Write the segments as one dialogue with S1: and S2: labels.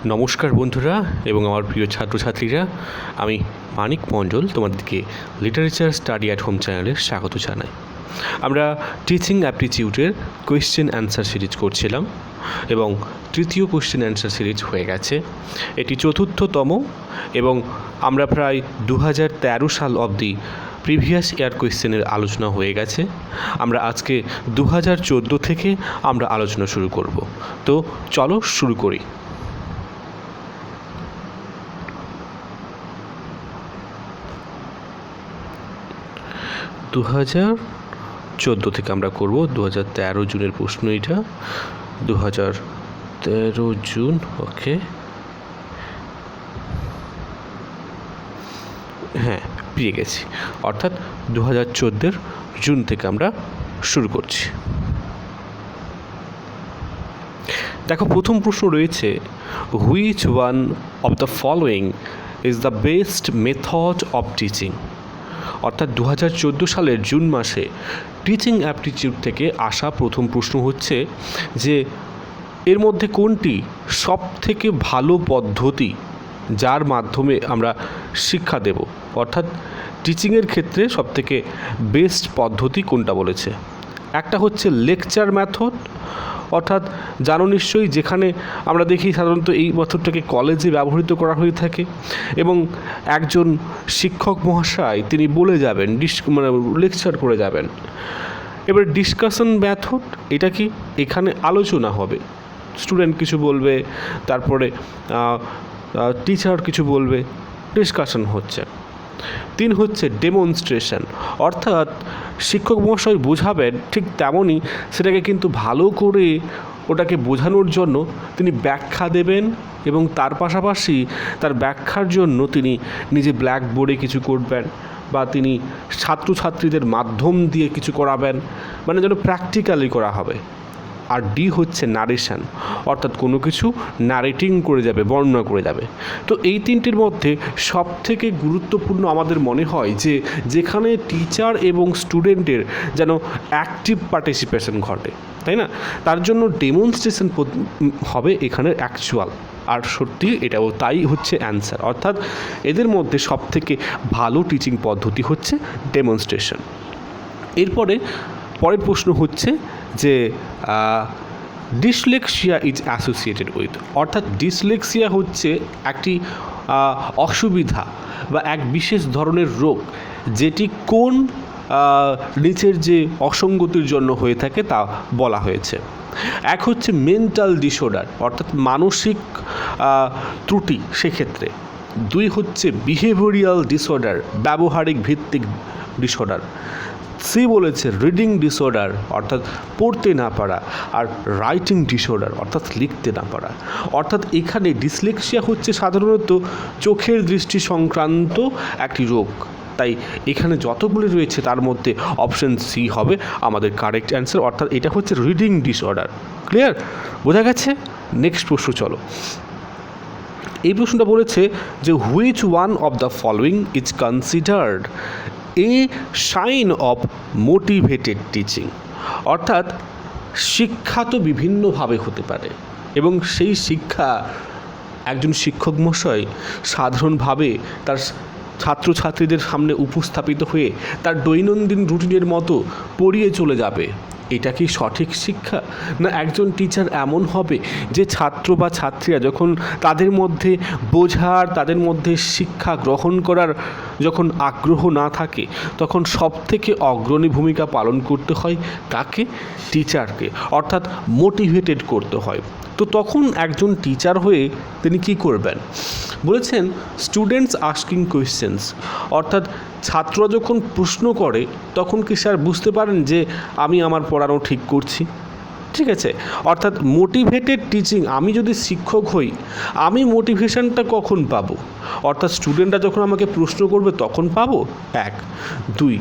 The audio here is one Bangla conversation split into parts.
S1: নমস্কার বন্ধুরা এবং আমার প্রিয় ছাত্রছাত্রীরা, আমি মানিক মণ্ডল তোমাদেরকে লিটারেচার স্টাডি অ্যাট হোম চ্যানেলে স্বাগত জানাই। আমরা টিচিং অ্যাপটিটিউডের কোয়েশ্চেন অ্যান্সার সিরিজ করছিলাম এবং তৃতীয় কোয়েশ্চেন অ্যান্সার সিরিজ হয়ে গেছে। এটি চতুর্থতম এবং আমরা প্রায় 2013 সাল অবধি প্রিভিয়াস ইয়ার কোয়েশ্চেনের আলোচনা হয়ে গেছে। আমরা আজকে 2014 থেকে আমরা আলোচনা শুরু করব। তো চলো শুরু করি। দু 2014 থেকে আমরা করব। 2013 জুনের প্রশ্ন এটা। 2013 জুন, ওকে, হ্যাঁ পেয়ে গেছি। অর্থাৎ 2014 জুন থেকে আমরা শুরু করছি। দেখো, প্রথম প্রশ্ন রয়েছে, which one of the following is the best method of teaching. অর্থাৎ 2014 সালের জুন মাসে টিচিং অ্যাপটিটিউড থেকে আসা প্রথম প্রশ্ন হচ্ছে যে এর মধ্যে কোনটি সব থেকে ভালো পদ্ধতি যার মাধ্যমে আমরা শিক্ষা দেব, অর্থাৎ টিচিংয়ের ক্ষেত্রে সবথেকে বেস্ট পদ্ধতি কোনটা বলেছে। একটা হচ্ছে লেকচার মেথড, অর্থাৎ জানো নিশ্চয়ই, যেখানে আমরা দেখি সাধারণত এই মেথডটাকে কলেজে ব্যবহৃত করা হয়ে থাকে এবং একজন শিক্ষক মহাশয় তিনি বলে যাবেন, লেকচার করে যাবেন। এবার ডিসকাশন মেথড, এটা কি এখানে আলোচনা হবে, স্টুডেন্ট কিছু বলবে, তারপরে টিচার কিছু বলবে, ডিসকাশন হচ্ছে। 3 হচ্ছে ডেমনস্ট্রেশন, অর্থাৎ শিক্ষক মহাশয় বোঝাবেন ঠিক তেমনই সেটাকে কিন্তু ভালো করে ওটাকে বোঝানোর জন্য তিনি ব্যাখ্যা দেবেন এবং তার পাশাপাশি তার ব্যাখ্যার জন্য তিনি নিজে ব্ল্যাকবোর্ডে কিছু করবেন বা তিনি ছাত্রছাত্রীদের মাধ্যম দিয়ে কিছু করাবেন, মানে যেন প্র্যাকটিক্যালি করা হবে। আর ডি হচ্ছে নারেশন, অর্থাৎ কোনো কিছু নারেটিং করে যাবে, বর্ণনা করে যাবে। তো এই তিনটির মধ্যে সবথেকে গুরুত্বপূর্ণ আমাদের মনে হয় যে যেখানে টিচার এবং স্টুডেন্টের যেন অ্যাক্টিভ পার্টিসিপেশন ঘটে, তাই না, তার জন্য ডেমনস্ট্রেশন হবে এখানে অ্যাকচুয়াল। আর সত্যি এটাও তাই হচ্ছে অ্যান্সার, অর্থাৎ এদের মধ্যে সবথেকে ভালো টিচিং পদ্ধতি হচ্ছে ডেমনস্ট্রেশন। এরপরে পরের প্রশ্ন হচ্ছে যে ডিসলেক্সিয়া ইজ অ্যাসোসিয়েটেড উইথ, অর্থাৎ ডিসলেক্সিয়া হচ্ছে একটি অসুবিধা বা এক বিশেষ ধরনের রোগ, যেটি কোন নিচের যে অসঙ্গতির জন্য হয়ে থাকে তা বলা হয়েছে। এক হচ্ছে মেন্টাল ডিসঅর্ডার, অর্থাৎ মানসিক ত্রুটি সেক্ষেত্রে। 2 হচ্ছে বিহেভিয়ারাল ডিসঅর্ডার, ব্যবহারিক ভিত্তিক ডিসঅর্ডার। সি বলেছে রিডিং ডিসঅর্ডার, অর্থাৎ পড়তে না পারা, আর রাইটিং ডিসঅর্ডার, অর্থাৎ লিখতে না পারা। অর্থাৎ এখানে ডিসলেক্সিয়া হচ্ছে সাধারণত চোখের দৃষ্টি সংক্রান্ত একটি রোগ, তাই এখানে যতগুলি রয়েছে তার মধ্যে অপশন সি হবে আমাদের কারেক্ট অ্যান্সার, অর্থাৎ এটা হচ্ছে রিডিং ডিসঅর্ডার। ক্লিয়ার, বোঝা গেছে? নেক্সট প্রশ্ন চলো। এই প্রশ্নটা বলেছে যে which one of the following is considered a sign of motivated teaching, অর্থাৎ শিক্ষা তো বিভিন্নভাবে হতে পারে এবং সেই শিক্ষা একজন শিক্ষক মহাশয় সাধারণভাবে তার ছাত্রছাত্রীদের সামনে উপস্থাপিত হয়ে তার দৈনন্দিন রুটিনের মতো পড়িয়ে চলে যাবে। এটা কি সঠিক শিক্ষা? না একজন টিচার এমন হবে যে ছাত্র বা ছাত্রীরা যখন তাদের মধ্যে বোঝার, তাদের মধ্যে শিক্ষা গ্রহণ করার যখন আগ্রহ না থাকে, তখন সবথেকে অগ্রণী ভূমিকা পালন করতে হয় কাকে? টিচারকে, অর্থাৎ মোটিভেটেড করতে হয়। তো তখন একজন টিচার হয়ে তিনি কি করবেন? বলেছেন স্টুডেন্টস আস্কিং কোয়েশ্চেন্স, অর্থাৎ ছাত্ররা যখন প্রশ্ন করে তখন কি স্যার বুঝতে পারেন যে আমি আমার পড়ানো ঠিক করছি? ঠিক আছে, অর্থাৎ মোটিভেটেড টিচিং, আমি যদি শিক্ষক হই আমি মোটিভেশনটা কখন পাবো? অর্থাৎ স্টুডেন্টরা যখন আমাকে প্রশ্ন করবে তখন পাবো। 1, 2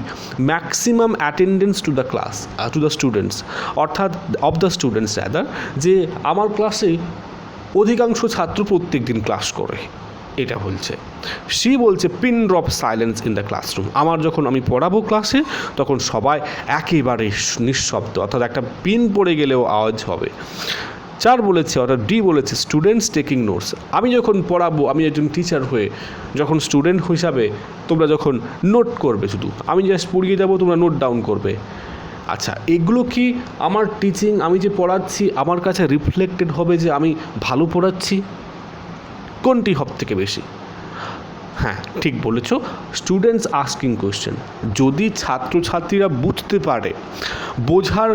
S1: maximum attendance to the class, to the students, অর্থাৎ অফ দ্য স্টুডেন্টস রাদার, যে আমার ক্লাসে অধিকাংশ ছাত্র প্রত্যেক দিন ক্লাস করে, এটা বলছে। সি বলছে pin drop silence in the classroom, আমার যখন আমি পড়াবো ক্লাসে তখন সবাই একেবারে নিঃশব্দ, অর্থাৎ একটা পিন পড়ে গেলেও আওয়াজ হবে। 4 বলেছে, অর্থাৎ ডি বলেছে স্টুডেন্টস টেকিং নোটস। আমি যখন পড়াবো, আমি একজন টিচার হয়ে যখন স্টুডেন্ট হিসাবে তোমরা যখন নোট করবে, শুধু আমি জাস্ট পড়িয়ে যাবো, তোমরা নোট ডাউন করবে। আচ্ছা, এগুলো কি আমার টিচিং, আমি যে পড়াচ্ছি আমার কাছে রিফ্লেক্টেড হবে যে আমি ভালো পড়াচ্ছি? কোনটি সব থেকে বেশি? হ্যাঁ, ঠিক বলেছ, স্টুডেন্টস আস্কিং কোয়েশ্চেন। যদি ছাত্রছাত্রীরা বুঝতে পারে, বোঝার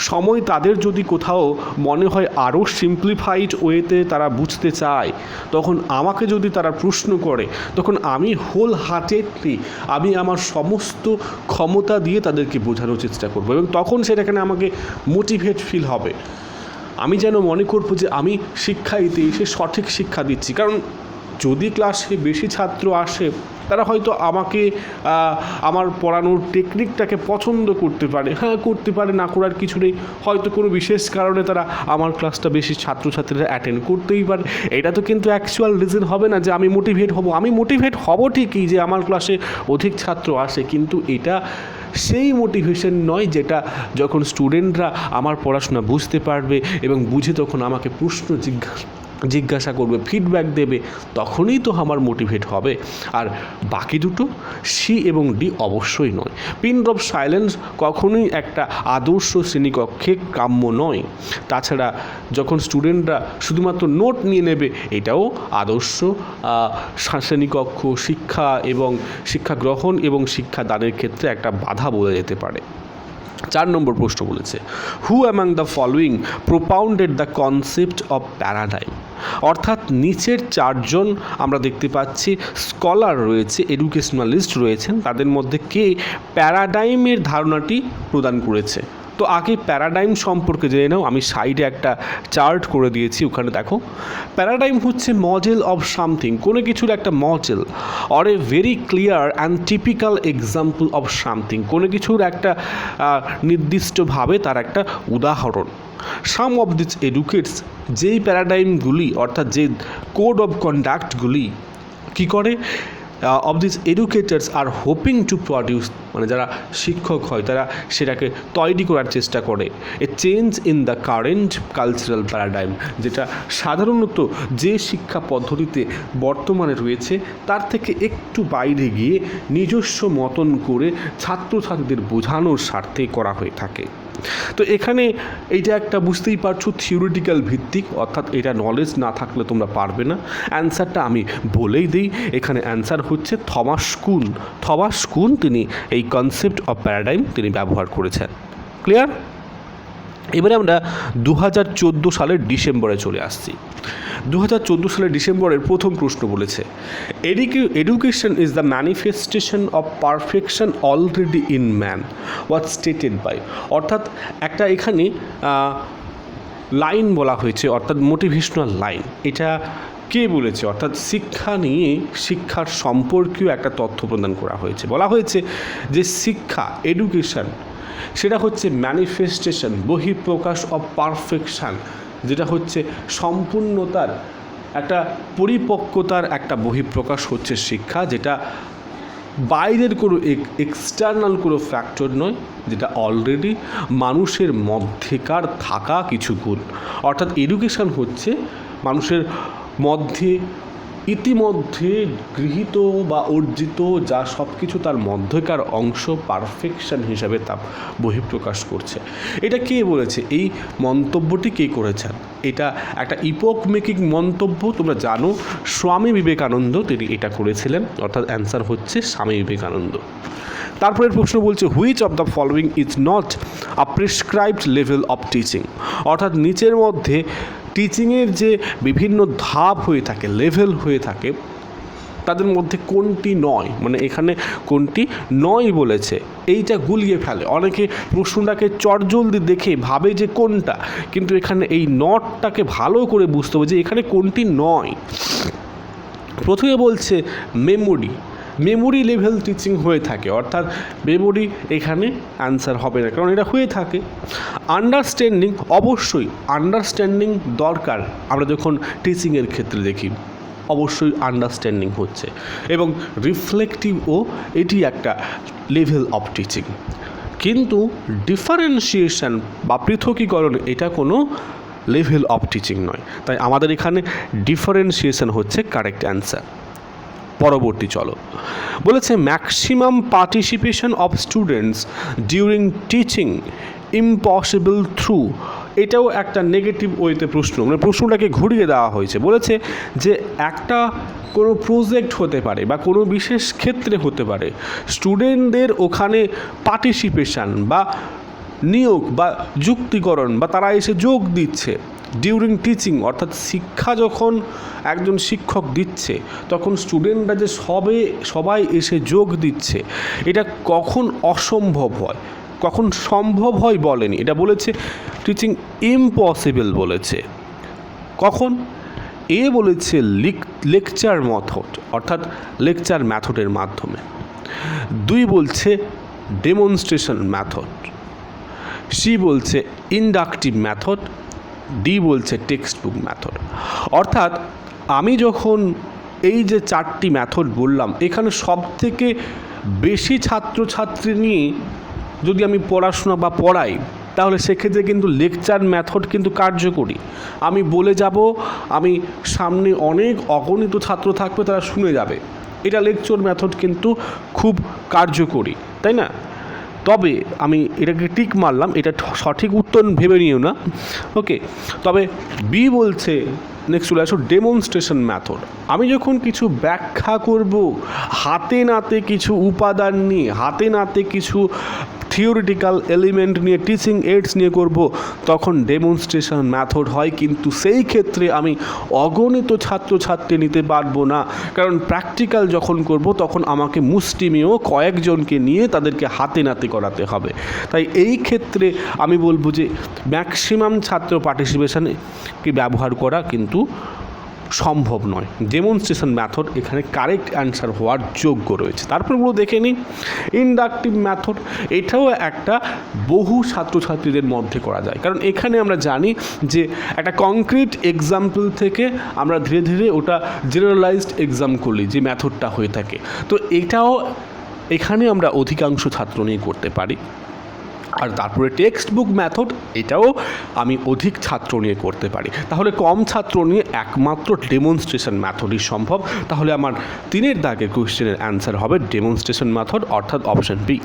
S1: সময় তাদের যদি কোথাও মনে হয় আরও সিম্পলিফাইড ওয়েতে তারা বুঝতে চায়, তখন আমাকে যদি তারা প্রশ্ন করে, তখন আমি হোল হার্টেডলি আমি আমার সমস্ত ক্ষমতা দিয়ে তাদেরকে বোঝানোর চেষ্টা করব, এবং তখন সেটাখানে আমাকে মোটিভেট ফিল হবে। আমি যেন মনে করবো যে আমি শিক্ষাইতে এসে সঠিক শিক্ষা দিচ্ছি। কারণ যদি ক্লাসে বেশি ছাত্র আসে, তারা হয়তো আমাকে আমার পড়ানোর টেকনিকটাকে পছন্দ করতে পারে, হ্যাঁ করতে পারে, না করার কিছু নেই। হয়তো কোনো বিশেষ কারণে তারা আমার ক্লাসটা বেশি ছাত্রছাত্রীরা অ্যাটেন্ড করতেই পারে। এটা তো কিন্তু অ্যাকচুয়াল রিজন হবে না যে আমি মোটিভেট হব। আমি মোটিভেট হব ঠিকই যে আমার ক্লাসে অধিক ছাত্র আসে, কিন্তু এটা সেই মোটিভেশন নয় যেটা যখন স্টুডেন্টরা আমার পড়াশোনা বুঝতে পারবে এবং বুঝে তখন আমাকে প্রশ্ন জিজ্ঞাসা করবে, ফিডব্যাক দেবে, তখনই তো আমার মোটিভেট হবে। আর বাকি দুটো সি এবং ডি অবশ্যই নয়। পিন ড্রপ সাইলেন্স কখনোই একটা আদর্শ শ্রেণীকক্ষে কাম্য নয়। তাছাড়া যখন স্টুডেন্টরা শুধুমাত্র নোট নিয়ে নেবে, এটাও আদর্শ শ্রেণীকক্ষ শিক্ষা এবং শিক্ষা গ্রহণ এবং শিক্ষাদানের ক্ষেত্রে একটা বাধা বলে যেতে পারে। 4 নম্বর প্রশ্ন বলেছে, who among the following propounded the concept of paradigm. অর্থাৎ নিচের 4 জন আমরা দেখতে পাচ্ছি স্কলার রয়েছে, এডুকেশনালিস্ট রয়েছেন, তাদের মধ্যে কে প্যারাডাইমের ধারণাটি প্রদান করেছে। তো আগে প্যারাডাইম সম্পর্কে জেনে নাও। আমি সাইডে একটা চার্ট করে দিয়েছি, ওখানে দেখো। প্যারাডাইম হচ্ছে মডেল অফ সামথিং, কোনো কিছুর একটা model, or a very clear and typical example of something, কোনো কিছুর একটা নির্দিষ্টভাবে তার একটা উদাহরণ। সাম অফ দিস এডুকেটস, যেই প্যারাডাইমগুলি অর্থাৎ যে কোড অফ কন্ডাক্টগুলি কী করে, of this educators R hoping to produce, মানে যারা শিক্ষক হয় তারা সেটাকে তৈরি করার চেষ্টা করে এ change in the current cultural paradigm, যেটা সাধারণত যে শিক্ষা পদ্ধতিতে বর্তমানে রয়েছে তার থেকে একটু বাইরে গিয়ে নিজস্ব মতন করে ছাত্রছাত্রীদের বোঝানোর স্বার্থে করা হয়ে থাকে। তো এখানে এইটা একটা বুঝতেই পারছো থিওরিটিক্যাল ভিত্তিক, অর্থাৎ এটা নলেজ না থাকলে তোমরা পারবে না। অ্যান্সারটা আমি বলেই দিই, এখানে অ্যান্সার হচ্ছে থমাস কুন তিনি এই কনসেপ্ট অফ প্যারাডাইম তিনি ব্যবহার করেছেন। ক্লিয়ার? এবারে আমরা 2014 সালের ডিসেম্বরে চলে আসছি। 2014 সালের ডিসেম্বরের প্রথম প্রশ্ন বলেছে, education is the manifestation of perfection already in man, what stated by. অর্থাৎ একটা এখানে লাইন বলা হয়েছে, অর্থাৎ মোটিভেশনাল লাইন। এটা কে বলেছে? অর্থাৎ শিক্ষা নিয়ে, শিক্ষার সম্পর্কীয় একটা তথ্য প্রদান করা হয়েছে। বলা হয়েছে যে শিক্ষা, এডুকেশন, সেটা হচ্ছে ম্যানিফেস্টেশন, বহিঃপ্রকাশ অফ পারফেকশান, যেটা হচ্ছে সম্পূর্ণতার একটা পরিপক্কতার একটা বহিঃপ্রকাশ হচ্ছে শিক্ষা, যেটা বাইরের কোনো এক্সটার্নাল কোনো ফ্যাক্টর নয়, যেটা অলরেডি মানুষের মধ্যেকার থাকা কিছু গুণ। অর্থাৎ এডুকেশন হচ্ছে মানুষের মধ্যে ইতিমধ্যে গৃহীত বা অর্জিত যা সব কিছু তার মধ্যকার অংশ পারফেকশন হিসাবে তা বহিঃপ্রকাশ করছে। এটা কে বলেছে? এই মন্তব্যটি কে করেছেন? এটা একটা ইপোক মেকিং মন্তব্য, তোমরা জানো স্বামী বিবেকানন্দ তিনি এটা করেছিলেন। অর্থাৎ অ্যান্সার হচ্ছে স্বামী বিবেকানন্দ। তারপরের প্রশ্ন বলছে, which of the following is not a prescribed level of teaching. অর্থাৎ নিচের মধ্যে টিচিংয়ের যে বিভিন্ন ধাপ হয়ে থাকে, লেভেল হয়ে থাকে, তাদের মধ্যে কোনটি নয়, মানে এখানে কোনটি নয় বলেছে, এইটা গুলিয়ে ফেলে। অনেকে প্রশ্নটাকে চটজলদি দেখে ভাবে যে কোনটা, কিন্তু এখানে এই নটটাকে ভালো করে বুঝতে হবে যে এখানে কোনটি নয়। প্রথমে বলছে মেমোরি লেভেল টিচিং হয়ে থাকে, অর্থাৎ মেমোরি এখানে অ্যান্সার হবে না, কারণ এটা হয়ে থাকে। আন্ডারস্ট্যান্ডিং, অবশ্যই আন্ডারস্ট্যান্ডিং দরকার। আমরা যখন টিচিংয়ের ক্ষেত্রে দেখি অবশ্যই আন্ডারস্ট্যান্ডিং হচ্ছে, এবং রিফ্লেক্টিভও এটি একটা লেভেল অফ টিচিং। কিন্তু ডিফারেন্সিয়েশন বা পৃথকীকরণ এটা কোনো লেভেল অফ টিচিং নয়। তাই আমাদের এখানে ডিফারেন্সিয়েশন হচ্ছে কারেক্ট অ্যান্সার। পরবর্তী চলো, বলেছে maximum participation of students during teaching impossible through, এটাও একটা নেগেটিভ ওয়েতে প্রশ্ন, মানে প্রশ্নটাকে ঘুরিয়ে দেওয়া হয়েছে। বলেছে যে একটা কোনো প্রজেক্ট হতে পারে বা কোনো বিশেষ ক্ষেত্রে হতে পারে, স্টুডেন্টদের ওখানে পার্টিসিপেশান বা নিয়োগ বা যুক্তিকরণ বা তারা এসে যোগ দিচ্ছে ডিউরিং টিচিং, অর্থাৎ শিক্ষা যখন একজন শিক্ষক দিচ্ছে তখন স্টুডেন্টরা যে সবাই এসে যোগ দিচ্ছে, এটা কখন অসম্ভব হয়, কখন সম্ভব হয় বলেনি, এটা বলেছে টিচিং ইম্পসিবল বলেছে। কখন? এ বলেছে লেকচার মেথড, অর্থাৎ লেকচার মেথডের মাধ্যমে। 2 বলছে ডেমনস্ট্রেশন মেথড, সি বলছে ইন্ডাকটিভ মেথড, ডি বলছে টেক্সট বুক মেথড। অর্থাৎ আমি যখন এই যে 4টি মেথড বললাম, এখানে সবথেকে বেশি ছাত্রছাত্রী নিয়ে যদি আমি পড়াশোনা বা পড়াই, তাহলে সেক্ষেত্রে কিন্তু লেকচার মেথড কিন্তু কার্যকরী। আমি বলে যাব, আমি সামনে অনেক অগণিত ছাত্র থাকবে, তারা শুনে যাবে, এটা লেকচার মেথড কিন্তু খুব কার্যকরী, তাই না? তবে আমি এটাকে টিক মারলাম, এটা সঠিক উত্তর ভেবে নিও না, ওকে। তবে বি বলছে, নেক্সট চলে আসো ডেমনস্ট্রেশন মেথড। আমি যখন কিছু ব্যাখ্যা করব হাতে নাতে কিছু উপাদান নিয়ে, হাতে নাতে কিছু থিওরিটিক্যাল এলিমেন্ট নিয়ে, টিচিং এইডস নিয়ে করব, তখন ডেমনস্ট্রেশন মেথড হয়। কিন্তু সেই ক্ষেত্রে আমি অগণিত ছাত্রছাত্রী নিতে পারবো না, কারণ প্র্যাকটিক্যাল যখন করব তখন আমাকে মুষ্টিমেয় কয়েকজনকে নিয়ে তাদেরকে হাতে নাতে করাতে হবে। তাই এই ক্ষেত্রে আমি বলবো যে ম্যাক্সিমাম ছাত্র পার্টিসিপেশনকে ব্যবহার করা কিন্তু সম্ভব নয়। ডেমনস্ট্রেশন মেথড এখানে কারেক্ট অ্যান্সার হওয়ার যোগ্য রয়েছে। তারপরগুলো দেখে নিই। ইন্ডাকটিভ মেথড, এটাও একটা বহু ছাত্রছাত্রীদের মধ্যে করা যায়, কারণ এখানে আমরা জানি যে একটা কংক্রিট এক্সাম্পল থেকে আমরা ধীরে ধীরে ওটা জেনারেলাইজড এক্সাম করলি যে মেথডটা হয়ে থাকে। তো এটাও এখানে আমরা অধিকাংশ ছাত্র নিয়ে করতে পারি। আর তারপরে টেক্সট বুক মেথড, এটাও আমি অধিক ছাত্র নিয়ে করতে পারি। তাহলে কম ছাত্র নিয়ে একমাত্র ডেমনস্ট্রেশন মেথডই সম্ভব। তাহলে আমার 3 দাগের কোয়েশ্চেনের অ্যান্সার হবে ডেমনস্ট্রেশন মেথড, অর্থাৎ অপশন বি।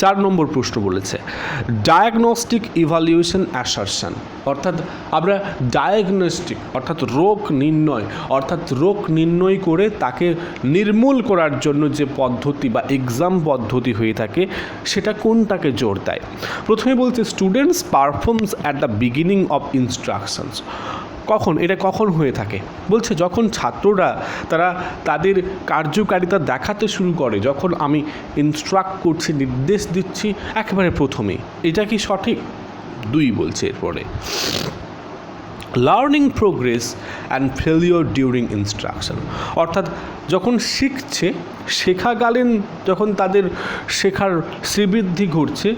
S1: 4 নম্বর প্রশ্ন বলেছে ডায়াগনস্টিক ইভ্যালুয়েশন অ্যাসারশন, অর্থাৎ আমরা ডায়াগনস্টিক অর্থাৎ রোগ নির্ণয় করে তাকে নির্মূল করার জন্য যে পদ্ধতি বা এক্সাম পদ্ধতি হয়ে থাকে, সেটা কোনটাকে জোর দেয়? প্রথমে বলছে students performs at the beginning of instructions. কখন এটা কখন হয়ে থাকে? বলছে যখন ছাত্ররা তারা তাদের কার্যকারিতা দেখাতে শুরু করে, যখন আমি ইনস্ট্রাক্ট করছি, নির্দেশ দিচ্ছি একেবারে প্রথমে। এটা কি সঠিক? 2 বলছে এরপরে learning progress and failure during instruction, অর্থাৎ যখন শিখছে, শেখাকালীন যখন তাদের শেখার শ্রীবৃদ্ধি ঘটছে,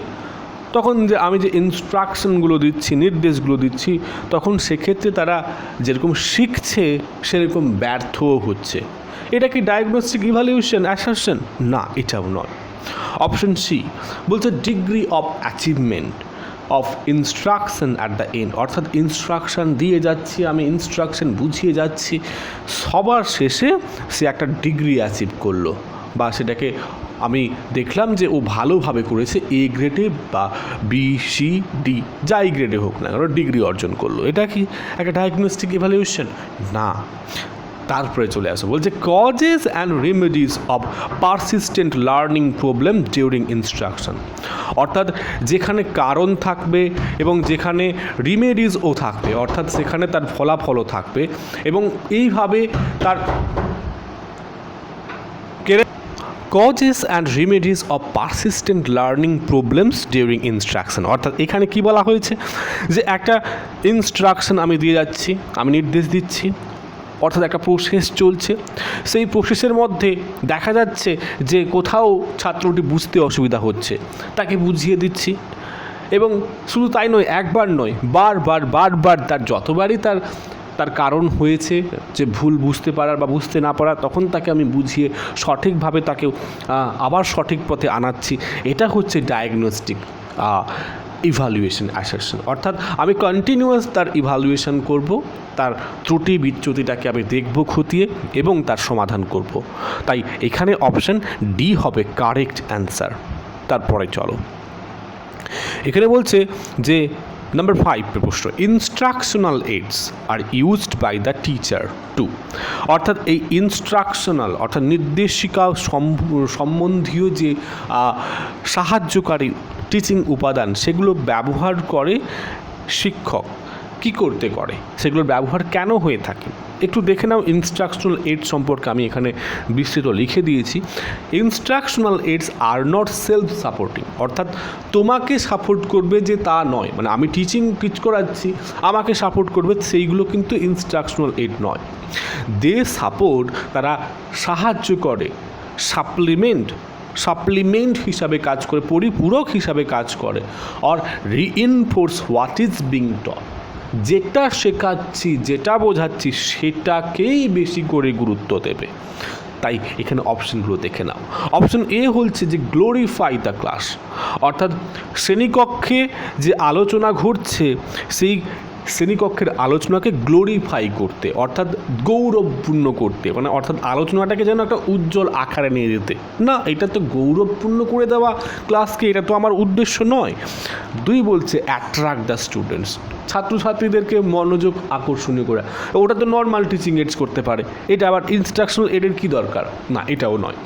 S1: তখন যে আমি যে ইনস্ট্রাকশনগুলো দিচ্ছি, নির্দেশগুলো দিচ্ছি, তখন সেক্ষেত্রে তারা যেরকম শিখছে সেরকম ব্যর্থও হচ্ছে। এটা কি ডায়াগনস্টিক ইভ্যালুয়েশন অ্যাসারশন? না, এটাও নয়। অপশন সি বলছে degree of achievement of instruction at the end, অর্থাৎ ইনস্ট্রাকশন দিয়ে যাচ্ছি, আমি ইনস্ট্রাকশন বুঝিয়ে যাচ্ছি, সবার শেষে সে একটা ডিগ্রি অ্যাচিভ করলো, বা সেটাকে আমি দেখলাম যে ও ভালোভাবে করেছে, এ গ্রেডে বা বি সি ডি যাই গ্রেডে হোক না, কারণ ডিগ্রি অর্জন করলো। এটা কি একটা ডায়াগনস্টিক ইভ্যালুয়েশন? না। তারপরে চলে আসো, বলছে causes and remedies of persistent learning problem during instruction, অর্থাৎ যেখানে কারণ থাকবে এবং যেখানে রিমেডিসও থাকবে, অর্থাৎ সেখানে তার ফলাফলও থাকবে, এবং এইভাবে তার causes and remedies of persistent learning problems during instruction, অর্থাৎ এখানে কি বলা হয়েছে যে একটা ইনস্ট্রাকশন আমি দিয়ে যাচ্ছি, আমি নির্দেশ দিচ্ছি, অর্থাৎ একটা প্রসেস চলছে, সেই প্রসেসের মধ্যে দেখা যাচ্ছে যে কোথাও ছাত্রটি বুঝতে অসুবিধা হচ্ছে, তাকে বুঝিয়ে দিচ্ছি, এবং শুধু তাই নয়, একবার নয়, বারবার তার যতবারই তার কারণ হয়েছে যে ভুল বুঝতে পারার বা বুঝতে না পারার, তখন তাকে আমি বুঝিয়ে সঠিকভাবে তাকে আবার সঠিক পথে আনাচ্ছি। এটা হচ্ছে ডায়াগনস্টিক ইভ্যালুয়েশন অ্যাসারশন, অর্থাৎ আমি কন্টিনিউয়াস তার ইভ্যালুয়েশন করব, তার ত্রুটি বিচ্যুতিটাকে আমি দেখব খতিয়ে এবং তার সমাধান করব। তাই এখানে অপশান ডি হবে কারেক্ট অ্যান্সার। তারপরে চলো, এখানে বলছে যে নাম্বার 5 প্রশ্ন, instructional aids are used by the teacher to, অর্থাৎ এই ইনস্ট্রাকশনাল অর্থাৎ নির্দেশিকা সম্বন্ধীয় যে সাহায্যকারী টিচিং উপাদান সেগুলো ব্যবহার করে শিক্ষক কী করতে করে, সেগুলোর ব্যবহার কেন হয়ে থাকে। একটু দেখে নাও ইনস্ট্রাকশনাল এইড সম্পর্কে আমি এখানে বিস্তৃত লিখে দিয়েছি। Instructional aids are not self supporting, অর্থাৎ তোমাকে সাপোর্ট করবে যে তা নয়, মানে আমি টিচ করাচ্ছি আমাকে সাপোর্ট করবে সেইগুলো কিন্তু ইনস্ট্রাকশনাল এইড নয়। দে সাপোর্ট, তারা সাহায্য করে, সাপ্লিমেন্ট হিসাবে কাজ করে, পরিপূরক হিসাবে কাজ করে, or reinforce what is being টট, যেটা শেখাচ্ছি যেটা বোঝাচ্ছি সেটাকেই বেশি করে গুরুত্ব দেবে। তাই এখানে অপশনগুলো দেখে নাও। অপশন এ হচ্ছে যে গ্লোরিফাই দ্য ক্লাস, অর্থাৎ শ্রেণীকক্ষে যে আলোচনা ঘটছে সেই শ্রেণীকক্ষের আলোচনাকে গ্লোরিফাই করতে, অর্থাৎ গৌরবপূর্ণ করতে, মানে অর্থাৎ আলোচনাটাকে যেন একটা উজ্জ্বল আকারে নিয়ে যেতে। না, এটা তো গৌরবপূর্ণ করে দেওয়া ক্লাসকে, এটা তো আমার উদ্দেশ্য নয়। 2 বলছে অ্যাট্রাক্ট দ্য স্টুডেন্টস, ছাত্রছাত্রীদেরকে মনোযোগ আকর্ষণীয় করে, ওটা তো নর্মাল টিচিং এইডস করতে পারে, এটা আবার ইনস্ট্রাকশনাল এইডের কী দরকার, না এটাও নয়।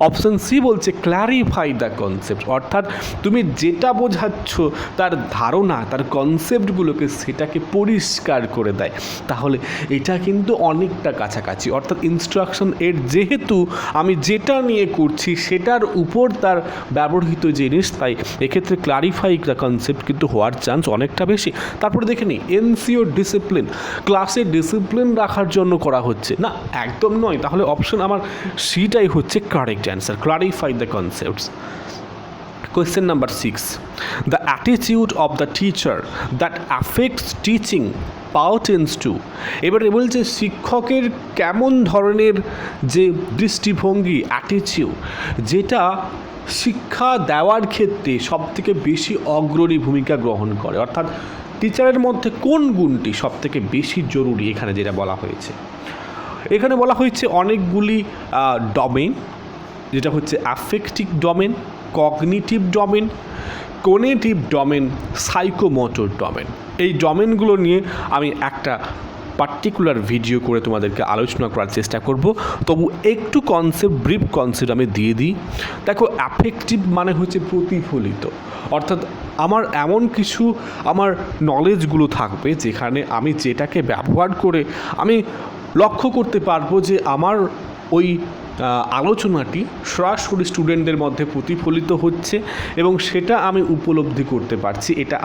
S1: অপশন সি বলছে ক্ল্যারিফাই দ্য কনসেপ্ট, অর্থাৎ তুমি যেটা বোঝাচ্ছ তার ধারণা তার কনসেপ্টগুলোকে সেটাকে পরিষ্কার করে দেয়। তাহলে এটা কিন্তু অনেকটা কাছাকাছি, অর্থাৎ ইনস্ট্রাকশন এইড যেহেতু আমি যেটা নিয়ে করছি সেটার উপর তার ব্যবহৃত জিনিস, তাই এক্ষেত্রে ক্লারিফাই দ্য কনসেপ্ট কিন্তু হওয়ার চান্স অনেকটা বেশি। তারপরে দেখে নিই এনসিওর ডিসিপ্লিন, ক্লাসে ডিসিপ্লিন রাখার জন্য করা হচ্ছে, না একদম নয়। তাহলে অপশন আমার সিটাই হচ্ছে correct answer, clarify the concepts. Question number 6. The attitude of the teacher that affects teaching pertains to, এবারে বলছে শিক্ষকের কেমন ধরনের যে দৃষ্টিভঙ্গি অ্যাটিটিউড যেটা শিক্ষা দেওয়ার ক্ষেত্রে সবথেকে বেশি অগ্রণী ভূমিকা গ্রহণ করে, অর্থাৎ টিচারের মধ্যে কোন গুণটি সবথেকে বেশি জরুরি, এখানে যেটা বলা হয়েছে। এখানে বলা হয়েছে অনেকগুলি ডোমেন, যেটা হচ্ছে affective domain, cognitive domain, conative domain, psychomotor domain. এই ডোমেনগুলো নিয়ে আমি একটা পার্টিকুলার ভিডিও করে তোমাদেরকে আলোচনা করার চেষ্টা করব। তবু একটু ব্রিফ কনসেপ্ট আমি দিয়ে দিই। দেখো, অ্যাফেক্টিভ মানে হচ্ছে প্রতিফলিত, অর্থাৎ আমার এমন কিছু আমার নলেজগুলো থাকবে যেখানে আমি যেটাকে ব্যবহার করে আমি লক্ষ্য করতে পারবো যে আমার ওই আলোচনাটি সরাসরি স্টুডেন্টদের মধ্যে প্রতিফলিত হচ্ছে এবং সেটা আমি উপলব্ধি করতে পারছি। এটা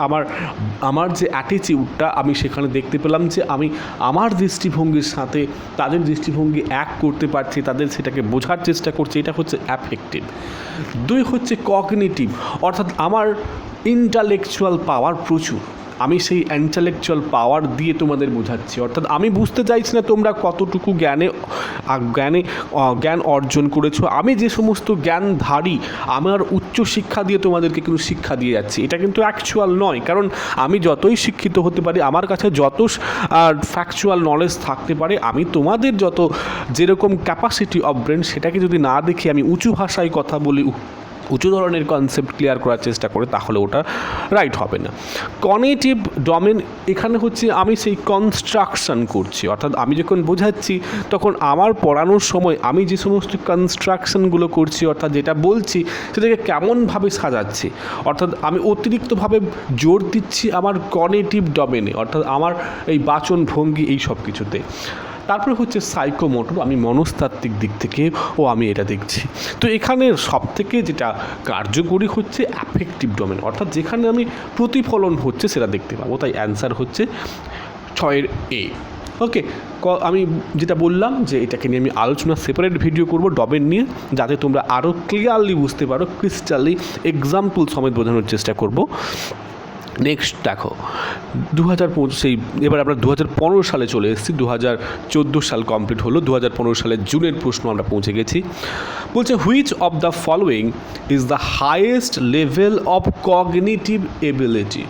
S1: আমার যে অ্যাটিটিউডটা আমি সেখানে দেখতে পেলাম যে আমি আমার দৃষ্টিভঙ্গির সাথে তাদের দৃষ্টিভঙ্গি এক করতে পারছি, তাদের সেটাকে বোঝার চেষ্টা করছি, এটা হচ্ছে অ্যাফেক্টিভ। 2 হচ্ছে কগনিটিভ, অর্থাৎ আমার ইন্টালেকচুয়াল পাওয়ার প্রচুর, আমি সেই ইন্টালেকচুয়াল পাওয়ার দিয়ে তোমাদের বোঝাচ্ছি, অর্থাৎ আমি বুঝতে চাইছি না তোমরা কতটুকু জ্ঞান অর্জন করেছো, আমি যে সমস্ত জ্ঞানধারী আমার উচ্চশিক্ষা দিয়ে তোমাদেরকে কিন্তু শিক্ষা দিয়ে যাচ্ছি, এটা কিন্তু অ্যাকচুয়াল নয়। কারণ আমি যতই শিক্ষিত হতে পারি, আমার কাছে যত ফ্যাকচুয়াল নলেজ থাকতে পারে, আমি তোমাদের যত যেরকম ক্যাপাসিটি অফ ব্রেন সেটাকে যদি না দেখি আমি উঁচু ভাষায় কথা বলি, উঁচু ধরনের কনসেপ্ট ক্লিয়ার করার চেষ্টা করে, তাহলে ওটা রাইট হবে না। কগনিটিভ ডোমেন এখানে হচ্ছে আমি সেই কনস্ট্রাকশন করছি, অর্থাৎ আমি যখন বোঝাচ্ছি তখন আমার পড়ানোর সময় আমি যে সমস্ত কনস্ট্রাকশনগুলো করছি, অর্থাৎ যেটা বলছি সেটাকে কেমনভাবে সাজাচ্ছি, অর্থাৎ আমি অতিরিক্তভাবে জোর দিচ্ছি আমার কগনিটিভ ডোমেনে, অর্থাৎ আমার এই বাচন ভঙ্গি এই সব কিছুতে। তারপরে হচ্ছে সাইকোমোটর, আমি মনস্তাত্ত্বিক দিক থেকে আমি এটা দেখছি। তো এখানে সবথেকে যেটা কার্যকরী হচ্ছে অ্যাফেক্টিভ ডোমেন, অর্থাৎ যেখানে আমি প্রতিফলন হচ্ছে সেটা দেখতে পাবো। তাই অ্যান্সার হচ্ছে 6 এ। ওকে, আমি যেটা বললাম যে এটাকে নিয়ে আমি আলোচনা সেপারেট ভিডিও করব ডোমেন নিয়ে, যাতে তোমরা আরও ক্লিয়ারলি বুঝতে পারো, ক্রিস্টালি এক্সাম্পল সমেত বোঝানোর চেষ্টা করব। নেক্সট দেখো সেই এবার আমরা 2015 সালে চলে এসেছি। 2014 সাল কমপ্লিট হলো, 2015 সালের জুনের প্রশ্ন আমরা পৌঁছে গেছি। বলছে which of the following is the highest level of cognitive ability.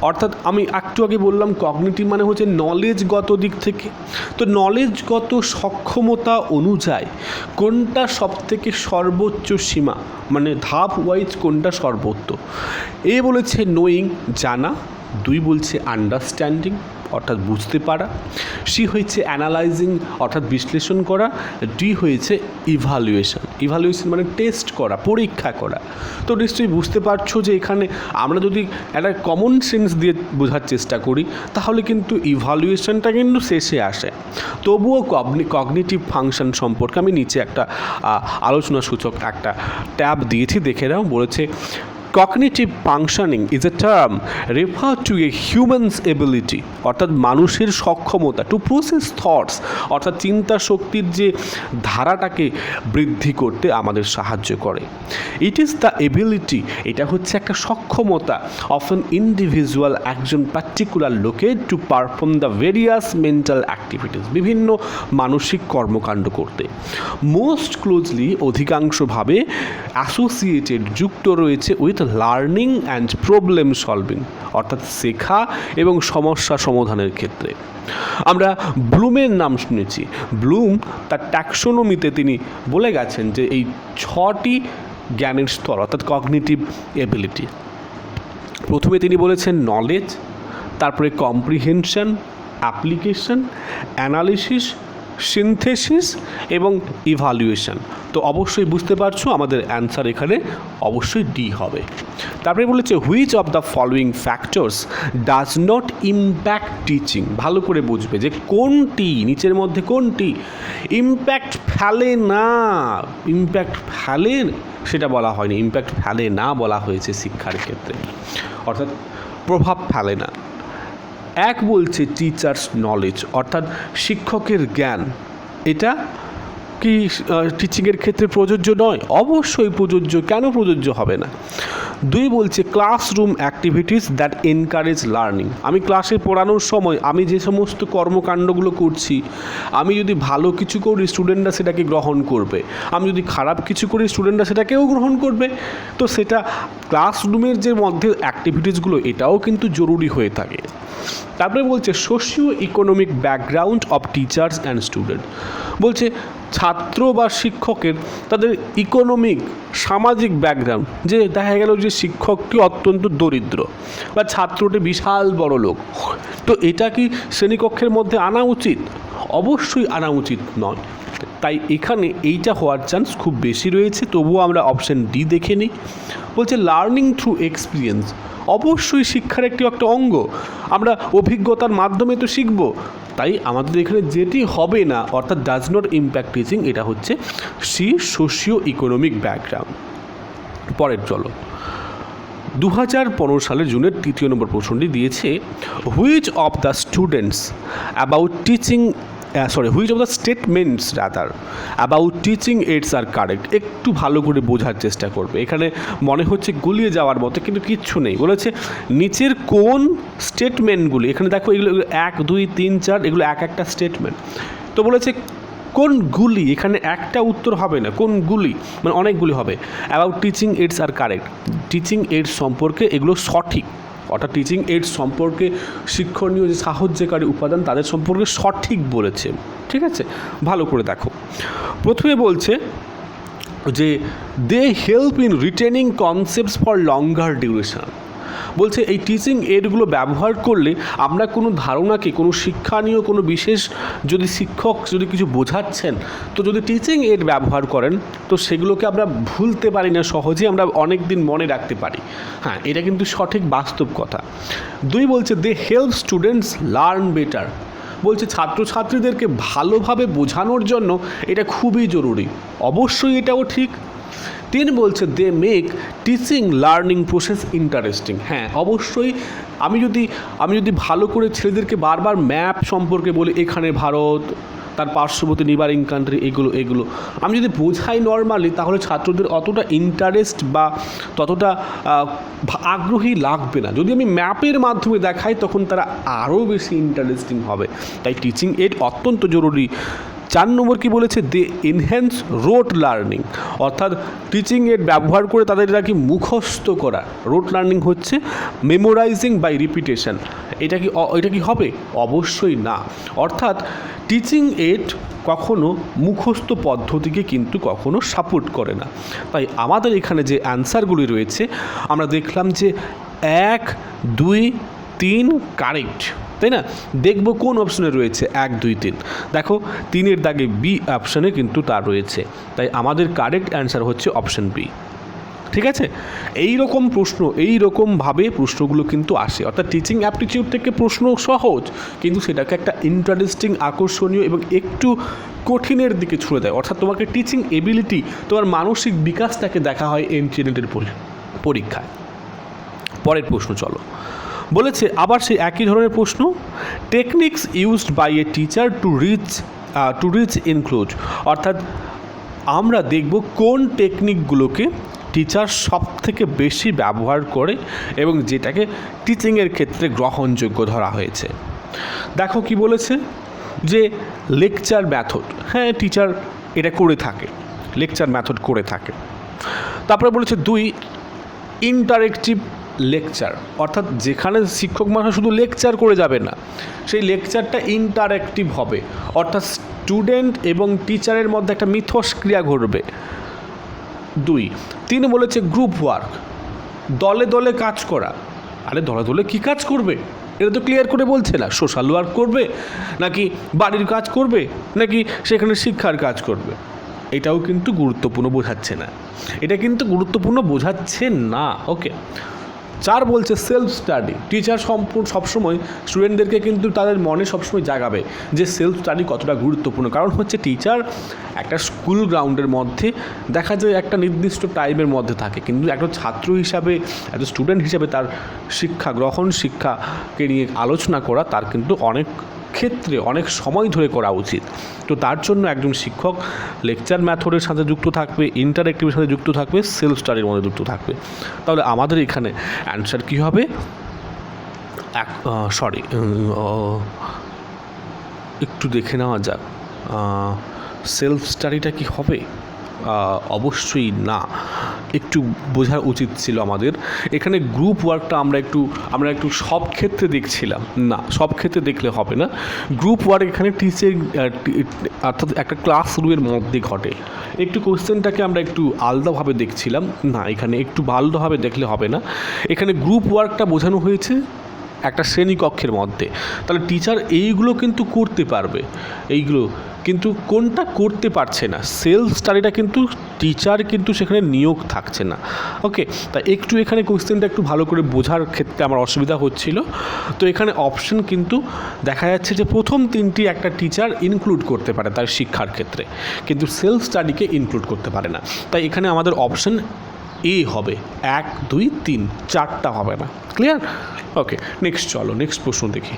S1: অর্থাৎ আমি একটু আগে বললাম কগনিটিভ মানে হচ্ছে নলেজগত দিক থেকে, তো নলেজগত সক্ষমতা অনুযায়ী কোনটা সবথেকে সর্বোচ্চ সীমা, মানে ধাপ ওয়াইজ কোনটা সর্বোচ্চ। এ বলেছে নোয়িং জানা, 2 বলছে আন্ডারস্ট্যান্ডিং অর্থাৎ বুঝতে পারা, সি হয়েছে অ্যানালাইজিং অর্থাৎ বিশ্লেষণ করা, ডি হয়েছে ইভালুয়েশন মানে টেস্ট করা, পরীক্ষা করা। তো নিশ্চয়ই বুঝতে পারছো যে এখানে আমরা যদি একটা কমন সেন্স দিয়ে বোঝার চেষ্টা করি তাহলে কিন্তু ইভালুয়েশনটা কিন্তু শেষে আসে। তবুও কগনিটিভ ফাংশন সম্পর্কে আমি নিচে একটা আলোচনা সূচক একটা ট্যাব দিয়েছি, দেখে নাও। বলেছে Cognitive functioning is a term referred to a human's ability অর্থাৎ মানুষের সক্ষমতা to process thoughts অর্থাৎ চিন্তা শক্তির যে ধারাটাকে বৃদ্ধি করতে আমাদের সাহায্য করে। It is the ability, এটা হচ্ছে একটা সক্ষমতা of an individual, একজন পার্টিকুলার লোকের to perform the various mental activities, বিভিন্ন মানসিক কর্মকাণ্ড করতে। Most closely অধিকাংশভাবে অ্যাসোসিয়েটেড যুক্ত রয়েছে with learning and problem solving অর্থাৎ শেখা এবং সমস্যা সমাধানের ক্ষেত্রে। আমরা ব্লুমের নাম শুনেছি। ব্লুম তার ট্যাক্সোনমিতে তিনি বলে গেছেন যে এই 6টি জ্ঞানের স্তর অর্থাৎ কগনিটিভ এবিলিটি। প্রথমে তিনি বলেছেন নলেজ, তারপরে কম্প্রিহেনশন, অ্যাপ্লিকেশন, অ্যানালিসিস, সিনথেসিস এবং ইভালুয়েশন। তো অবশ্যই বুঝতে পারছো আমাদের অ্যান্সার এখানে অবশ্যই ডি হবে। তারপরে বলেছে which of the following factors does not impact teaching. ভালো করে বুঝবে যে কোনটি নিচের মধ্যে কোনটি ইম্প্যাক্ট ফেলে না। ইম্প্যাক্ট ফেলে সেটা বলা হয়নি, ইম্প্যাক্ট ফেলে না বলা হয়েছে শিক্ষার ক্ষেত্রে, অর্থাৎ প্রভাব ফেলে না। এক বলছে টিচার্স নলেজ অর্থাৎ শিক্ষকের জ্ঞান, এটা কি টিচিংয়ের ক্ষেত্রে প্রযোজ্য নয়? অবশ্যই প্রযোজ্য, কেন প্রযোজ্য হবে না। 2 বলছে classroom activities that encourage learning. আমি ক্লাসে পড়ানোর সময় আমি যে সমস্ত কর্মকাণ্ডগুলো করছি, আমি যদি ভালো কিছু করি স্টুডেন্টরা সেটাকে গ্রহণ করবে, আমি যদি খারাপ কিছু করি স্টুডেন্টরা সেটাকেও গ্রহণ করবে। তো সেটা ক্লাসরুমের যে মধ্যে অ্যাক্টিভিটিসগুলো এটাও কিন্তু জরুরি হয়ে থাকে। তারপরে বলছে socio economic background of teachers and student. বলছে ছাত্র বা শিক্ষকের তাদের ইকোনমিক সামাজিক ব্যাকগ্রাউন্ড, যে দেখা গেল যে শিক্ষকটি অত্যন্ত দরিদ্র বা ছাত্রটি বিশাল বড় লোক, তো এটা কি শ্রেণীকক্ষের মধ্যে আনা উচিত? অবশ্যই আনা উচিত নয়। তাই এখানে এইটা হওয়ার চান্স খুব বেশি রয়েছে। তবুও আমরা অপশান ডি দেখে নিই। বলছে লার্নিং থ্রু এক্সপিরিয়েন্স। অবশ্যই শিক্ষার একটা অঙ্গ, আমরা অভিজ্ঞতার মাধ্যমে তো শিখব। তাই আমাদের এখানে যেটি হবে না অর্থাৎ ডাজ নট ইম্প্যাক্ট টিচিং, এটা হচ্ছে সি সোশিও ইকোনমিক ব্যাকগ্রাউন্ড। পরের চলো 2015 সালের জুনের 3 নম্বর প্রশ্নটি দিয়েছে which of the students about teaching which of the statements rather about teaching aids are correct. একটু ভালো করে বোঝার চেষ্টা করবে, এখানে মনে হচ্ছে গুলিয়ে যাওয়ার মতো কিন্তু কিচ্ছু নেই। বলেছে নিচের কোন স্টেটমেন্টগুলি, এখানে দেখো এগুলো 1 2 3 4 এগুলো একটা স্টেটমেন্ট। তো বলেছে কোনগুলি, এখানে একটা উত্তর হবে না, কোনগুলি মানে অনেকগুলি হবে। About teaching aids are correct, teaching aids সম্পর্কে এগুলো সঠিক, অর্থাৎ টিচিং এইডস সম্পর্কে শিক্ষণীয় যে সাহায্যকারী উপাদান তাদের সম্পর্কে সঠিক বলেছে। ঠিক আছে, ভালো করে দেখো। প্রথমে বলছে যে they help in retaining concepts for longer duration. বলছে এই টিচিং এইডগুলো ব্যবহার করলে আমরা কোনো ধারণাকে, কোনো শিক্ষণীয় কোনো বিশেষ যদি শিক্ষক যদি কিছু বোঝাচ্ছেন, তো যদি টিচিং এইড ব্যবহার করেন তো সেগুলোকে আমরা ভুলতে পারি না সহজে, আমরা অনেক দিন মনে রাখতে পারি। হ্যাঁ, এটা কিন্তু সঠিক বাস্তব কথা। 2 বলছে they help students learn better. বলছে ছাত্রছাত্রীদেরকে ভালোভাবে বোঝানোর জন্য এটা খুবই জরুরি, অবশ্যই এটাও ঠিক। 3 বলছে they make teaching learning process interesting. হ্যাঁ, অবশ্যই আমি যদি ভালো করে ছেলেদেরকে বারবার ম্যাপ সম্পর্কে বলি, এখানে ভারত, তার পার্শ্ববর্তী নিবারিং কান্ট্রি, এগুলো আমি যদি বোঝাই নর্মালি, তাহলে ছাত্রদের অতটা ইন্টারেস্ট বা ততটা আগ্রহী লাগবে না। যদি আমি ম্যাপের মাধ্যমে দেখাই, তখন তারা আরও বেশি ইন্টারেস্টিং হবে। তাই টিচিং এড অত্যন্ত জরুরি। 4 নম্বর কি বলেছে, দে এনহ্যান্স রোট লার্নিং, অর্থাৎ টিচিং এড ব্যবহার করে তাদের কি মুখস্থ করা। রোট লার্নিং হচ্ছে মেমোরাইজিং বাই রিপিটেশন। এটা কি হবে? অবশ্যই না। অর্থাৎ টিচিং এড কখনো মুখস্থ পদ্ধতিকে কিন্তু কখনো সাপোর্ট করে না। তাই আমাদের এখানে যে অ্যান্সারগুলি রয়েছে, আমরা দেখলাম যে 1, 2, 3 কারেক্ট, তাই না? দেখব কোন অপশনে রয়েছে 1, 2, 3। দেখো 3-এর দাগে বি অপশনে কিন্তু তার রয়েছে, তাই আমাদের কারেক্ট অ্যান্সার হচ্ছে অপশন বি। ঠিক আছে? এই রকম প্রশ্ন, এই রকমভাবে প্রশ্নগুলো কিন্তু আসে। অর্থাৎ টিচিং অ্যাপটিটিউড থেকে প্রশ্ন সহজ, কিন্তু সেটাকে একটা ইন্টারেস্টিং, আকর্ষণীয় এবং একটু কঠিনের দিকে ছুঁড়ে দেয়। অর্থাৎ তোমাকে টিচিং এবিলিটি, তোমার মানসিক বিকাশটাকে দেখা হয় এন্ট্রি পরীক্ষায়। পরের প্রশ্ন চলো। বলেছে আবার সেই একই ধরনের প্রশ্ন, techniques used by a teacher to reach include, অর্থাৎ আমরা দেখব কোন টেকনিকগুলোকে টিচার সব থেকে বেশি ব্যবহার করে এবং যেটাকে টিচিংয়ের ক্ষেত্রে গ্রহণযোগ্য ধরা হয়েছে। দেখো কি বলেছে, যে লেকচার মেথড। হ্যাঁ, টিচার এটা করে থাকে, লেকচার মেথড করে থাকে। তারপরে বলেছে 2, ইন্টারেক্টিভ লেকচার, অর্থাৎ যেখানে শিক্ষক মহাশয় শুধু লেকচার করে যাবে না, সেই লেকচারটা ইন্টারেক্টিভ হবে, অর্থাৎ স্টুডেন্ট এবং টিচারের মধ্যে একটা মিথস্ক্রিয়া ঘটবে। 2, 3 বলেছে গ্রুপ ওয়ার্ক, দলে দলে কাজ করা। আরে দলে দলে কী কাজ করবে? এটা তো ক্লিয়ার করে বলছে না। সোশ্যাল ওয়ার্ক করবে, নাকি বাড়ির কাজ করবে, নাকি সেখানে শিক্ষার কাজ করবে? এটাও কিন্তু গুরুত্বপূর্ণ বোঝাচ্ছে না, এটা কিন্তু গুরুত্বপূর্ণ বোঝাচ্ছে না। ওকে। 4 বলছে সেলফ স্টাডি। টিচার সবসময় স্টুডেন্টদেরকে কিন্তু তাদের মনে সবসময় জাগাবে যে সেলফ স্টাডি কতটা গুরুত্বপূর্ণ। কারণ হচ্ছে টিচার একটা স্কুল গ্রাউন্ডের মধ্যে দেখা যায় একটা নির্দিষ্ট টাইমের মধ্যে থাকে, কিন্তু একটা ছাত্র হিসাবে, একটা স্টুডেন্ট হিসাবে তার শিক্ষাকে নিয়ে আলোচনা করা তার কিন্তু অনেক ক্ষেত্রে অনেক সময় ধরে করা উচিত। তো তার জন্য একজন শিক্ষক লেকচার মেথডের সাথে যুক্ত থাকবে, ইন্টারেক্টিভের সাথে যুক্ত থাকবে, সেলফ স্টাডির মধ্যে যুক্ত থাকবে। তাহলে আমাদের এখানে অ্যান্সার কী হবে? একটু দেখে নেওয়া যাক, সেলফ স্টাডিটা কি হবে? অবশ্যই না, একটু বোঝা উচিত ছিল আমাদের। এখানে গ্রুপ ওয়ার্কটা আমরা একটু সব ক্ষেত্রে দেখছিলাম না, সব ক্ষেত্রে দেখলে হবে না। গ্রুপ ওয়ার্ক এখানে অর্থাৎ একটা ক্লাসরুমের মধ্যে ঘটে। একটু কোশ্চেনটাকে আমরা একটু আলাদাভাবে দেখছিলাম না, এখানে একটু ভালোভাবে দেখলে হবে না। এখানে গ্রুপ ওয়ার্কটা বোঝানো হয়েছে একটা শ্রেণীকক্ষের মধ্যে। তাহলে টিচার এইগুলো কিন্তু করতে পারবে, এইগুলো কিন্তু কোনটা করতে পারছে না, সেলফ স্টাডিটা কিন্তু টিচার কিন্তু সেখানে নিয়োগ থাকছে না। ওকে, তাই একটু এখানে কোশ্চেনটা একটু ভালো করে বোঝার ক্ষেত্রে আমার অসুবিধা হচ্ছিল। তো এখানে অপশন কিন্তু দেখা যাচ্ছে যে প্রথম 3টি একটা টিচার ইনক্লুড করতে পারে তার শিক্ষার ক্ষেত্রে, কিন্তু সেলফ স্টাডিকে ইনক্লুড করতে পারে না। তাই এখানে আমাদের অপশন এ হবে, 1, 2, 3, 4টা হবে না। ক্লিয়ার? ওকে, নেক্সট চলো, নেক্সট প্রশ্ন দেখি।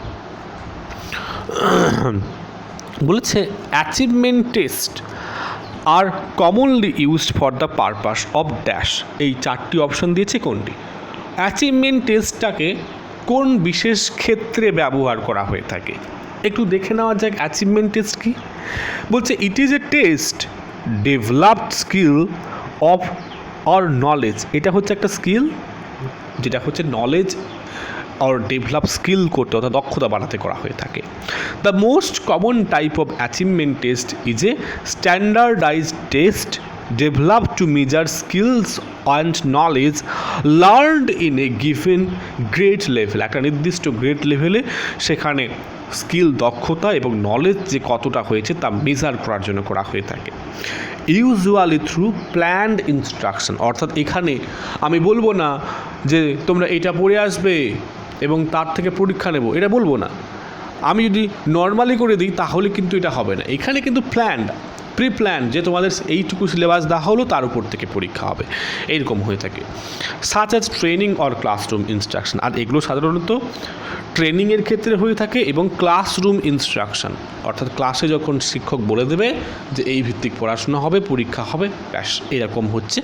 S1: বলেছে achievement test are commonly used for the purpose of dash. এই 4টি অপশন দিয়েছে, কোনটি? অ্যাচিভমেন্ট টেস্টটাকে কোন বিশেষ ক্ষেত্রে ব্যবহার করা হয়ে থাকে একটু দেখে নেওয়া যাক। অ্যাচিভমেন্ট টেস্ট কি বলছে? It is a test developed skill of or knowledge. এটা হচ্ছে একটা স্কিল যেটা হচ্ছে নলেজ or develop skill করতে, অর্থাৎ দক্ষতা বাড়াতে করা হয়ে থাকে। The most common type of achievement test is a standardised test developed to measure skills and knowledge learned in a given grade level। একটা নির্দিষ্ট গ্রেড লেভেলে সেখানে স্কিল, দক্ষতা এবং নলেজ যে কতটা হয়েছে তা মেজার করার জন্য করা হয়ে থাকে। ইউজুয়ালি থ্রু প্ল্যান্ড ইনস্ট্রাকশন, অর্থাৎ এখানে আমি বলবো না যে তোমরা এটা পড়ে আসবে এবং তার থেকে পরীক্ষা নেব, এটা বলবো না। আমি যদি নর্মালি করে দিই তাহলে কিন্তু এটা হবে না। এখানে কিন্তু প্ল্যান্ড প্রি প্ল্যান, যে তোমাদের এইটুকু সিলেবাস দেওয়া হলো তার উপর থেকে পরীক্ষা হবে, এইরকম হয়ে থাকে। Such as training or classroom instruction, আর এগুলো সাধারণত ট্রেনিংয়ের ক্ষেত্রে হয়ে থাকে এবং ক্লাসরুম ইনস্ট্রাকশন, অর্থাৎ ক্লাসে যখন শিক্ষক বলে দেবে যে এই ভিত্তিক পড়াশোনা হবে, পরীক্ষা হবে, ব্যাস এরকম হচ্ছে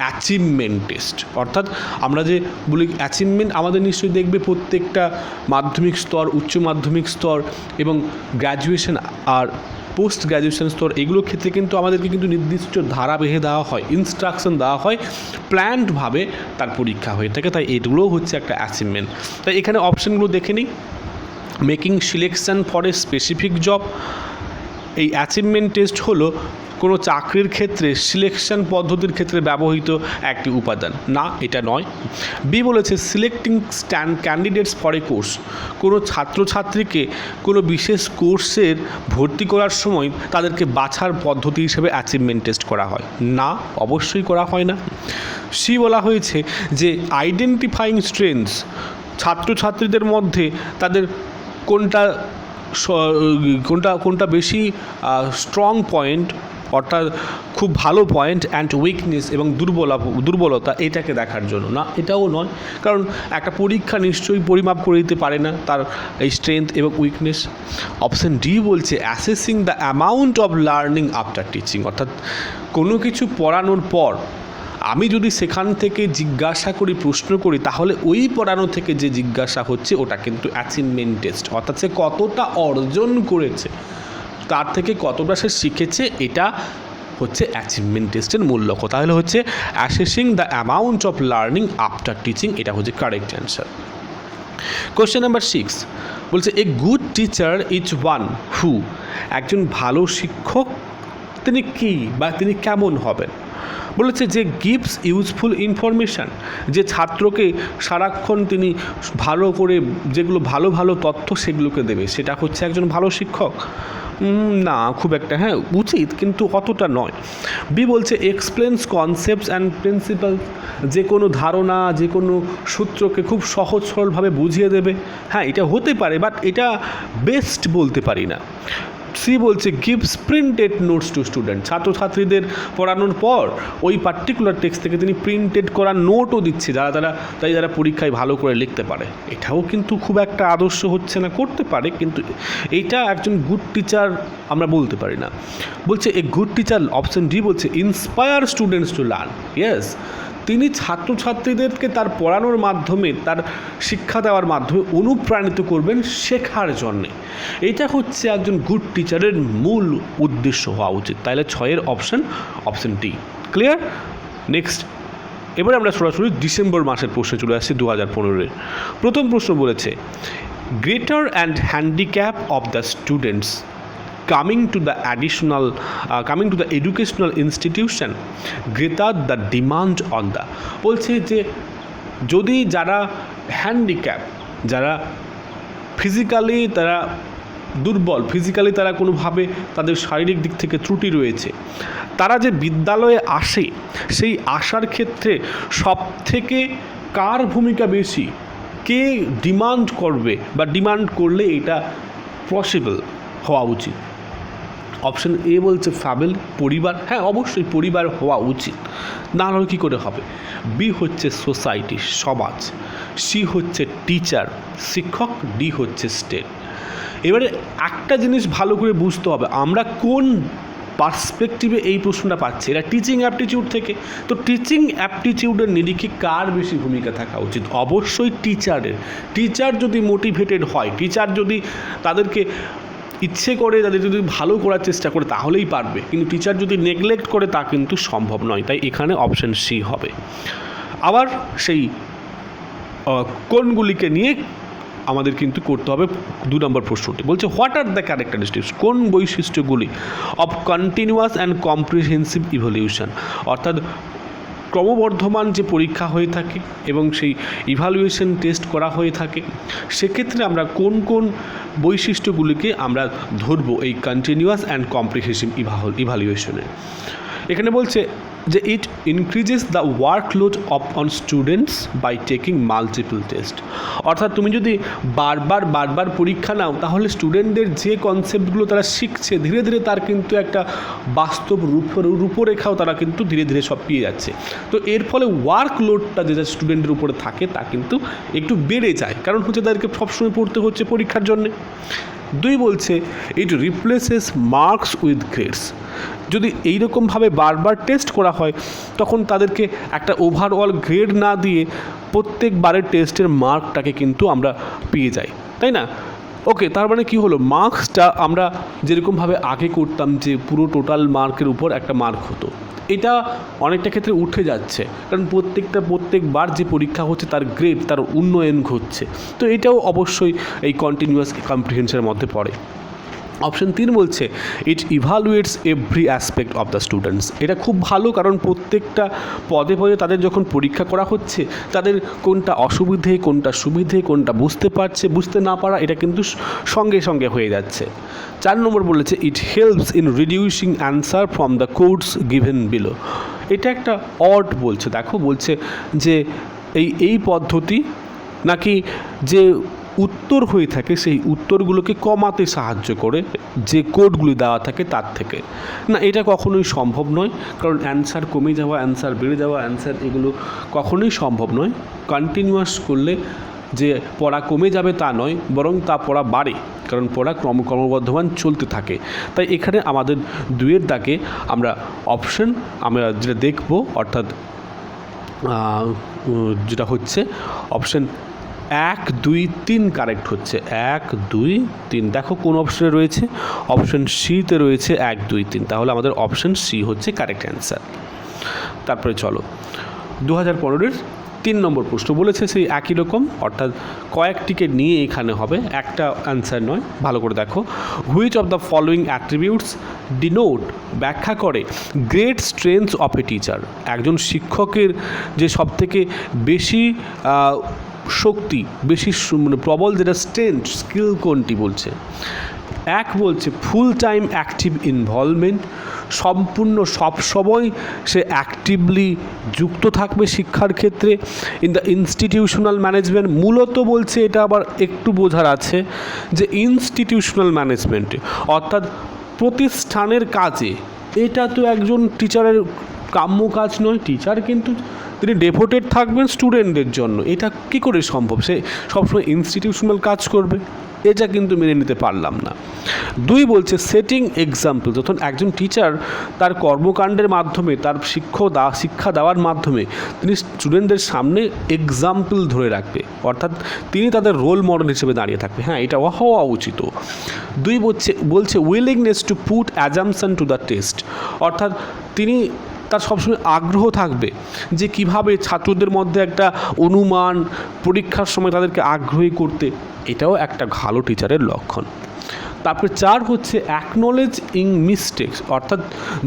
S1: অ্যাচিভমেন্ট টেস্ট। অর্থাৎ আমরা যে বলি অ্যাচিভমেন্ট, আমাদের নিশ্চয়ই দেখবে প্রত্যেকটা মাধ্যমিক স্তর, উচ্চ মাধ্যমিক স্তর এবং গ্র্যাজুয়েশন আর পোস্ট গ্র্যাজুয়েশন স্তর, এগুলোর ক্ষেত্রে কিন্তু আমাদেরকে কিন্তু নির্দিষ্ট ধারা বেঁধে দেওয়া হয়, ইনস্ট্রাকশন দেওয়া হয়, প্ল্যান্ডভাবে তার পরীক্ষা হয়ে থাকে। তাই এগুলোও হচ্ছে একটা অ্যাচিভমেন্ট। তাই এখানে অপশানগুলো দেখে নিই। Making selection for a specific job, এই অ্যাচিভমেন্ট টেস্ট হলো কোনো চাকরির ক্ষেত্রে সিলেকশন পদ্ধতির ক্ষেত্রে ব্যবহৃত একটি উপাদান, না এটা নয়। বি বলেছে selecting candidates for a course, কোনো ছাত্রছাত্রীকে কোনো বিশেষ কোর্সের ভর্তি করার সময় তাদেরকে বাছার পদ্ধতি হিসেবে অ্যাচিভমেন্ট টেস্ট করা হয়, না অবশ্যই করা হয় না। সি বলা হয়েছে যে আইডেন্টিফাইং স্ট্রেংথস, ছাত্রছাত্রীদের মধ্যে তাদের কোনটা বেশি স্ট্রং পয়েন্ট, অর্থাৎ খুব ভালো পয়েন্ট, অ্যান্ড উইকনেস এবং দুর্বলতা, এটাকে দেখার জন্য, না এটাও নয়। কারণ একটা পরীক্ষা নিশ্চয়ই পরিমাপ করে দিতে পারে না তার এই স্ট্রেংথ এবং উইকনেস। অপশান ডি বলছে assessing the amount of learning after teaching, অর্থাৎ কোনো কিছু পড়ানোর পর আমি যদি সেখান থেকে জিজ্ঞাসা করি, প্রশ্ন করি, তাহলে ওই পড়ানো থেকে যে জিজ্ঞাসা হচ্ছে ওটা কিন্তু অ্যাচিভমেন্ট টেস্ট, অর্থাৎ সে কতটা অর্জন করেছে, তার থেকে কতটা সে শিখেছে, এটা হচ্ছে অ্যাচিভমেন্ট টেস্টের মূল লক্ষ্য। তাহলে হচ্ছে assessing the amount of learning after teaching, এটা হচ্ছে কারেক্ট অ্যান্সার। কোয়েশ্চেন নাম্বার 6 বলছে a good teacher is one who, একজন ভালো শিক্ষক তিনি কি বা তিনি কেমন হবেন? বলেছে যে গিভস ইউজফুল ইনফরমেশান, যে ছাত্রকে সারাক্ষণ তিনি ভালো করে যেগুলো ভালো ভালো তথ্য সেগুলোকে দেবে, সেটা হচ্ছে একজন ভালো শিক্ষক? না, খুব একটা হ্যাঁ উচিত, কিন্তু অতটা নয়। বি বলছে এক্সপ্লেন্স কনসেপ্টস অ্যান্ড প্রিন্সিপাল, যে কোনো ধারণা, যে কোনো সূত্রকে খুব সহজ সরলভাবে বুঝিয়ে দেবে, হ্যাঁ এটা হতে পারে, বাট এটা বেস্ট বলতে পারি না। সি বলছে gives printed notes to student, ছাত্রছাত্রীদের পড়ানোর পর ওই পার্টিকুলার টেক্সট থেকে তিনি প্রিন্টেড করা নোটও দিচ্ছে যারা পরীক্ষায় ভালো করে লিখতে পারে। এটাও কিন্তু খুব একটা আদর্শ হচ্ছে না, করতে পারে, কিন্তু এটা একজন গুড টিচার আমরা বলতে পারি না। বলছে a good teacher, option D বলছে inspire students to learn, yes তিনি ছাত্রছাত্রীদেরকে তার পড়ানোর মাধ্যমে, তার শিক্ষা দেওয়ার মাধ্যমে অনুপ্রাণিত করবেন শেখার জন্যে। এটা হচ্ছে একজন গুড টিচারের মূল উদ্দেশ্য হওয়া উচিত। তাহলে 6-এর অপশন ডি ক্লিয়ার। নেক্সট, এবারে আমরা সরাসরি ডিসেম্বর মাসের প্রশ্নে চলে আসছি 2015-এর। প্রথম প্রশ্ন বলেছে greater and handicap of the students coming to the educational institution greater the demand on the, বলছে যে যদি যারা হ্যান্ডিক্যাপ, যারা ফিজিক্যালি তারা দুর্বল, ফিজিক্যালি তারা কোনোভাবে তাদের শারীরিক দিক থেকে ত্রুটি রয়েছে, তারা যে বিদ্যালয়ে আসে, সেই আসার ক্ষেত্রে সব থেকে কার ভূমিকা বেশি, কে ডিমান্ড করবে বা ডিমান্ড করলে এটা পসিবল হওয়া উচিত? অপশন এ বলছে ফ্যামিলি, পরিবার, হ্যাঁ অবশ্যই পরিবার হওয়া উচিত, না হলে কী করে হবে। বি হচ্ছে সোসাইটি, সমাজ। সি হচ্ছে টিচার, শিক্ষক। ডি হচ্ছে স্টেট। এবারে একটা জিনিস ভালো করে বুঝতে হবে, আমরা কোন পার্সপেক্টিভে এই প্রশ্নটা পাচ্ছি। এটা টিচিং অ্যাপটিটিউড থেকে, তো টিচিং অ্যাপটিটিউডের নিরিখে কার বেশি ভূমিকা থাকা উচিত? অবশ্যই টিচারের। টিচার যদি মোটিভেটেড হয়, টিচার যদি তাদেরকে ইচ্ছে করে, তাদের যদি ভালো করার চেষ্টা করে তাহলেই পারবে, কিন্তু টিচার যদি নেগলেক্ট করে তা কিন্তু সম্ভব নয়। তাই এখানে অপশন সি হবে। আবার সেই কোনগুলিকে নিয়ে আমাদের কিন্তু করতে হবে 2 নম্বর প্রশ্নটি। বলছে হোয়াট আর দ্য ক্যারেক্টারিস্টিক্স, কোন বৈশিষ্ট্যগুলি of continuous and comprehensive evolution, অর্থাৎ ক্রমবর্ধমান যে পরীক্ষা হয়ে থাকে এবং সেই ইভ্যালুয়েশন টেস্ট করা হয়ে থাকে, সেক্ষেত্রে আমরা কোন কোন বৈশিষ্ট্যগুলিকে আমরা ধরবো এই কন্টিনিউয়াস অ্যান্ড কম্প্রিহেন্সিভ ইভ্যালুয়েশনে। এখানে বলছে যে it increases the workload on students by taking multiple test. অর্থাৎ তুমি যদি বারবার পরীক্ষা নাও তাহলে স্টুডেন্টদের যে কনসেপ্টগুলো তারা শিখছে ধীরে ধীরে তার কিন্তু একটা বাস্তব রূপরেখাও তারা কিন্তু ধীরে ধীরে সব পেয়ে যাচ্ছে। তো এর ফলে ওয়ার্কলোডটা যেটা স্টুডেন্টের উপরে থাকে তা কিন্তু একটু বেড়ে যায়, কারণ হচ্ছে তাদেরকে সবসময় পড়তে হচ্ছে পরীক্ষার জন্যে। 2 বলছে ইট রিপ্লেসেস মার্কস উইথ গ্রেডস। যদি এইরকমভাবে বারবার টেস্ট করা হয় তখন তাদেরকে একটা ওভারঅল গ্রেড না দিয়ে প্রত্যেকবারের টেস্টের মার্কটাকে কিন্তু আমরা পেয়ে যাই, তাই না? ওকে, তার মানে কী হলো, মার্কসটা আমরা যেরকমভাবে আগে করতাম যে পুরো টোটাল মার্কের উপর একটা মার্ক হতো, এটা অনেকটা ক্ষেত্রে উঠে যাচ্ছে, কারণ প্রত্যেকবার যে পরীক্ষা হচ্ছে তার গ্রেড, তার উন্নয়ন ঘটছে। তো এটাও অবশ্যই এই কন্টিনিউয়াস কম্প্রিহেনশনের মধ্যে পড়ে। অপশন 3 বলছে it evaluates every aspect of the students. এটা খুব ভালো, কারণ প্রত্যেকটা পদে তাদের যখন পরীক্ষা করা হচ্ছে তাদের কোনটা অসুবিধে, কোনটা সুবিধে, কোনটা বুঝতে পারছে, বুঝতে না পারা, এটা কিন্তু সঙ্গে সঙ্গে হয়ে যাচ্ছে। 4 নম্বর বলেছে it helps in reducing answer from the codes given below. এটা একটা অড বলছে, দেখো বলছে যে এই পদ্ধতি নাকি যে উত্তর হয়ে থাকে সেই উত্তরগুলোকে কমাতে সাহায্য করে যে কোডগুলি দেওয়া থাকে তার থেকে। না, এটা কখনোই সম্ভব নয়, কারণ অ্যান্সার কমে যাওয়া, অ্যান্সার বেড়ে যাওয়া, অ্যান্সার এগুলো কখনোই সম্ভব নয়। কন্টিনিউয়াস করলে যে পড়া কমে যাবে তা নয়, বরং তা পড়া বাড়ে, কারণ পড়া ক্রমবর্ধমান চলতে থাকে। তাই এখানে আমাদের 2-এর দাগে আমরা অপশন আমরা যেটা দেখব, অর্থাৎ যেটা হচ্ছে অপশন 1, 2, 3 কারেক্ট হচ্ছে। 1, 2, 3 দেখো কোন অপশনে রয়েছে, অপশন সিতে রয়েছে 1, 2, 3, তাহলে আমাদের অপশন সি হচ্ছে কারেক্ট অ্যান্সার। তারপরে চলো 2015-এর 3 নম্বর প্রশ্ন বলেছে সেই একই রকম, অর্থাৎ কয়েকটিকে নিয়ে এখানে হবে, একটা অ্যান্সার নয়। ভালো করে দেখো, which of the following attributes denote, ব্যাখ্যা করে great strengths of a teacher. একজন শিক্ষকের যে সবথেকে বেশি শক্তি, বেশি মানে প্রবল যেটা স্ট্রেংথ, স্কিল কোনটি বলছে। 1 বলছে ফুল টাইম অ্যাক্টিভ ইনভলভমেন্ট, সম্পূর্ণ সবসময় সে অ্যাক্টিভলি যুক্ত থাকবে শিক্ষার ক্ষেত্রে। ইন দ্য ইনস্টিটিউশনাল ম্যানেজমেন্ট, মূলত বলছে এটা আবার একটু বোঝার আছে যে ইনস্টিটিউশনাল ম্যানেজমেন্টে অর্থাৎ প্রতিষ্ঠানের কাজে, এটা তো একজন টিচারের কাম্য কাজ নয়। টিচার কিন্তু তিনি ডেভোটেড থাকবেন স্টুডেন্টদের জন্য, এটা কী করে সম্ভব? সে সবসময় ইনস্টিটিউশনাল কাজ করবে, এটা কিন্তু মেনে নিতে পারলাম না। 2 বলছে সেটিং এক্সাম্পল, যখন একজন টিচার তার কর্মকাণ্ডের মাধ্যমে, তার শিক্ষা দেওয়ার মাধ্যমে তিনি স্টুডেন্টদের সামনে এক্সাম্পল ধরে রাখবে, অর্থাৎ তিনি তাদের রোল মডেল হিসেবে দাঁড়িয়ে থাকবে। হ্যাঁ, এটা হওয়া উচিত। 2 বলছে willingness to put assumption to the test, অর্থাৎ তিনি তার সবসময় আগ্রহ থাকবে যে কিভাবে ছাত্রদের মধ্যে একটা অনুমান, পরীক্ষার সময় তাদেরকে আগ্রহী করতে, এটাও একটা ভালো টিচারের লক্ষণ। তারপরে 4 হচ্ছে অ্যাকনলেজ ইন মিস্টেকস, অর্থাৎ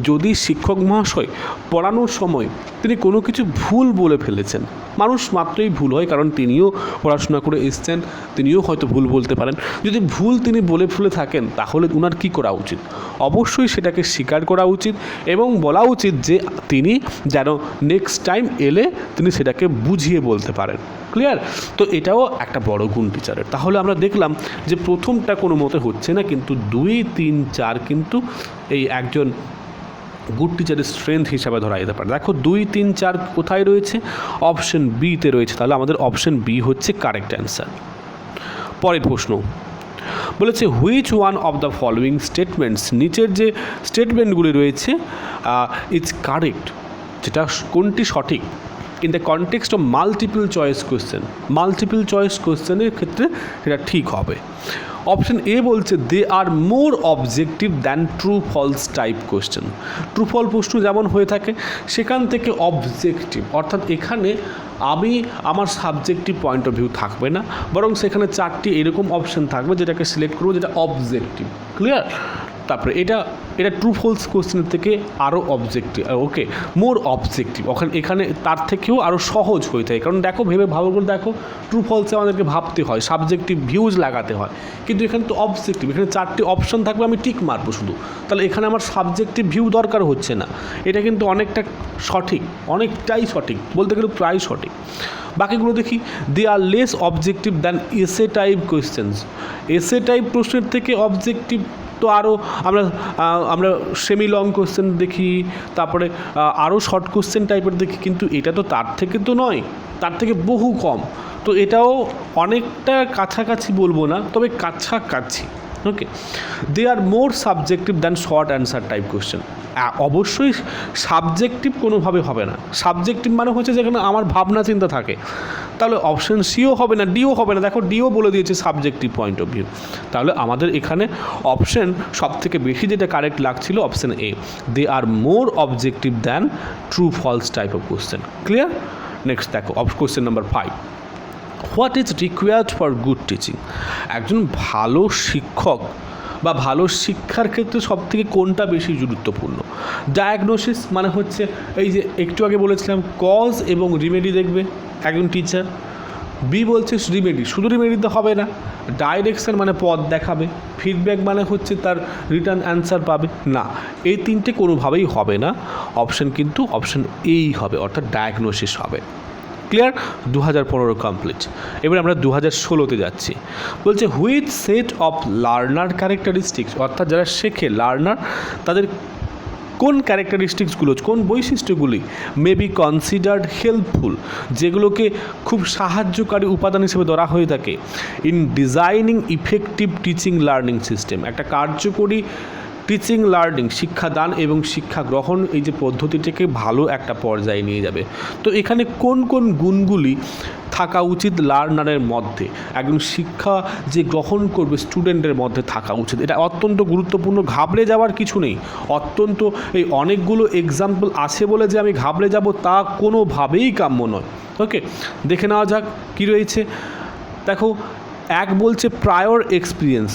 S1: যদি শিক্ষক মহাশয় পড়ানোর সময় তিনি কোনো কিছু ভুল বলে ফেলেছেন, মানুষ মাত্রই ভুল হয়, কারণ তিনিও পড়াশোনা করে এসছেন, তিনিও হয়তো ভুল বলতে পারেন। যদি ভুল তিনি বলে ফেলে থাকেন তাহলে ওনার কী করা উচিত? অবশ্যই সেটাকে স্বীকার করা উচিত এবং বলা উচিত যে তিনি যেন নেক্সট টাইম এলে তিনি সেটাকে বুঝিয়ে বলতে পারেন। ক্লিয়ার? তো এটাও একটা বড় গুণ টিচারের। তাহলে আমরা দেখলাম যে প্রথমটা কোনো মতে হচ্ছে না, কিন্তু 2, 3, 4 কিন্তু এই একজন গুড টিচারের স্ট্রেংথ হিসাবে ধরা যেতে পারে। দেখো 2, 3, 4 কোথায় রয়েছে? অপশন বিতে রয়েছে, তাহলে আমাদের অপশন বি হচ্ছে কারেক্ট অ্যান্সার। পরের প্রশ্ন বলেছে which one of the following statements, নিচের যে স্টেটমেন্টগুলি রয়েছে ইটস কারেক্ট, যেটা কোনটি সঠিক in the context of multiple choice question. Multiple choice কোয়েশ্চেনের ক্ষেত্রে সেটা ঠিক হবে। অপশন এ বলছে they are more objective than true false type question. True false প্রশ্ন যেমন হয়ে থাকে সেখান থেকে অবজেক্টিভ, অর্থাৎ এখানে আমার সাবজেক্টিভ পয়েন্ট অফ ভিউ থাকবে না, বরং সেখানে 4টি এরকম অপশন থাকবে যেটাকে সিলেক্ট করবো যেটা অবজেক্টিভ। ক্লিয়ার? তারপরে এটা এটা ট্রু ফলস কোশ্চেনের থেকে আরও অবজেক্টিভ, ওকে, মোর অবজেক্টিভ। এখানে তার থেকেও আরও সহজ হয়ে থাকে, কারণ দেখো ভালো করে দেখো, ট্রু ফলসে আমাদেরকে ভাবতে হয়, সাবজেক্টিভ ভিউজ লাগাতে হয়, কিন্তু এখানে তো অবজেক্টিভ, এখানে 4টি অপশন থাকবে, আমি টিক মারবো শুধু, তাহলে এখানে আমার সাবজেক্টিভ ভিউ দরকার হচ্ছে না। এটা কিন্তু অনেকটাই সঠিক, বলতে গেলে প্রায় সঠিক। বাকিগুলো দেখি, দে আর লেস অবজেক্টিভ দ্যান এসে টাইপ কোয়েশ্চেন্স। এসে টাইপ প্রশ্নের থেকে অবজেক্টিভ তো আরও আমরা সেমি লং কোশ্চেন দেখি, তারপরে আরও শর্ট কোশ্চেন টাইপের দেখি, কিন্তু এটা তো তার থেকে তো নয়, তার থেকে বহু কম। তো এটাও অনেকটা কাছাকাছি বলবো না, তবে কাছাকাছি। Okay, they are more subjective than short answer type question. অবশ্যই সাবজেক্টিভ কোনোভাবে হবে না। সাবজেক্টিভ মানে হচ্ছে যেখানে আমার ভাবনা চিন্তা থাকে, তাহলে অপশন সিও হবে না, ডিও হবে না। দেখো ডিও বলে দিয়েছে সাবজেক্টিভ পয়েন্ট অফ ভিউ। তাহলে আমাদের এখানে অপশন সবথেকে বেশি যেটা কারেক্ট লাগছিল option A, they are more objective than true false type of question. Clear? Next দেখো question number 5, what is required for good teaching. একজন ভালো শিক্ষক বা ভালো শিক্ষার ক্ষেত্রে সবথেকে কোনটা বেশি গুরুত্বপূর্ণ? ডায়াগনোসিস মানে হচ্ছে এই যে একটু আগে বলেছিলাম কজ এবং রিমেডি দেখবে একজন টিচার। বি বলছে রিমেডি, শুধু রিমেডিতে হবে না, ডাইরেকশন মানে পথ দেখাবে, ফিডব্যাক মানে হচ্ছে তার রিটার্ন অ্যান্সার পাবে না। এই তিনটে কোনোভাবেই হবে না, অপশন কিন্তু অপশন এই হবে, অর্থাৎ ডায়াগনোসিস হবে। ক্লিয়ার? 2015 কমপ্লিট। এবার আমরা 2016তে যাচ্ছি। বলছে which set of learner characteristics, অর্থাৎ যারা শেখে লার্নার, তাদের কোন ক্যারেক্টারিস্টিক্সগুলো, কোন বৈশিষ্ট্যগুলি মে বি কনসিডার্ড হেল্পফুল, যেগুলোকে খুব সাহায্যকারী উপাদান হিসেবে ধরা হয়ে থাকে in designing effective teaching learning system. একটা কার্যকরী টিচিং লার্নিং, শিক্ষাদান এবং শিক্ষা গ্রহণ, এই যে পদ্ধতিটাকে ভালো একটা পর্যায়ে নিয়ে যাবে। তো এখানে কোন কোন গুণগুলি থাকা উচিত লার্নারের মধ্যে, একজন শিক্ষা যে গ্রহণ করবে স্টুডেন্টের মধ্যে থাকা উচিত, এটা অত্যন্ত গুরুত্বপূর্ণ। ঘাবড়ে যাওয়ার কিছু নেই, অত্যন্ত এই অনেকগুলো এক্সাম্পল আছে বলে যে আমি ঘাবড়ে যাব তা কোনোভাবেই কাম্য নয়। ওকে, দেখে নেওয়া যাক কী রয়েছে। দেখো, এক বলছে প্রায়র এক্সপিরিয়েন্স,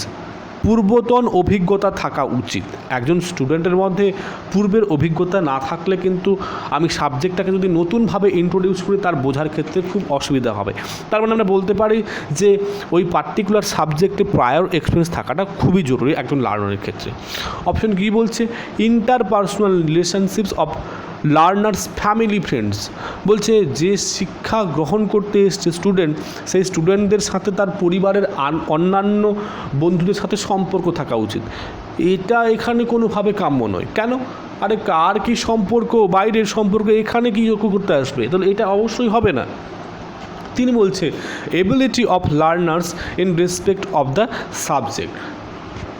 S1: পূর্বতন অভিজ্ঞতা থাকা উচিত। একজন স্টুডেন্টের মধ্যে পূর্বের অভিজ্ঞতা না থাকলে কিন্তু আমি সাবজেক্টটাকে যদি নতুনভাবে ইন্ট্রোডিউস করি তার বোঝার ক্ষেত্রে খুব অসুবিধা হবে। তার মানে আমরা বলতে পারি যে ওই পার্টিকুলার সাবজেক্টে প্রায়র এক্সপিরিয়েন্স থাকাটা খুবই জরুরি একজন লার্নারের ক্ষেত্রে। অপশন কী বলছে? Interpersonal relationships of learners family friends. বলছে যে শিক্ষা গ্রহণ করতে এসছে স্টুডেন্ট, সেই স্টুডেন্টদের সাথে তার পরিবারের অন্যান্য বন্ধুদের সাথে সম্পর্ক থাকা উচিত। এটা এখানে কোনোভাবে কাম্য নয়। কেন? আরে কার কী সম্পর্ক, বাইরের সম্পর্ক, এখানে কী করতে আসবে? তাহলে এটা অবশ্যই হবে না। তিনি বলছে ability of learners in respect of the subject.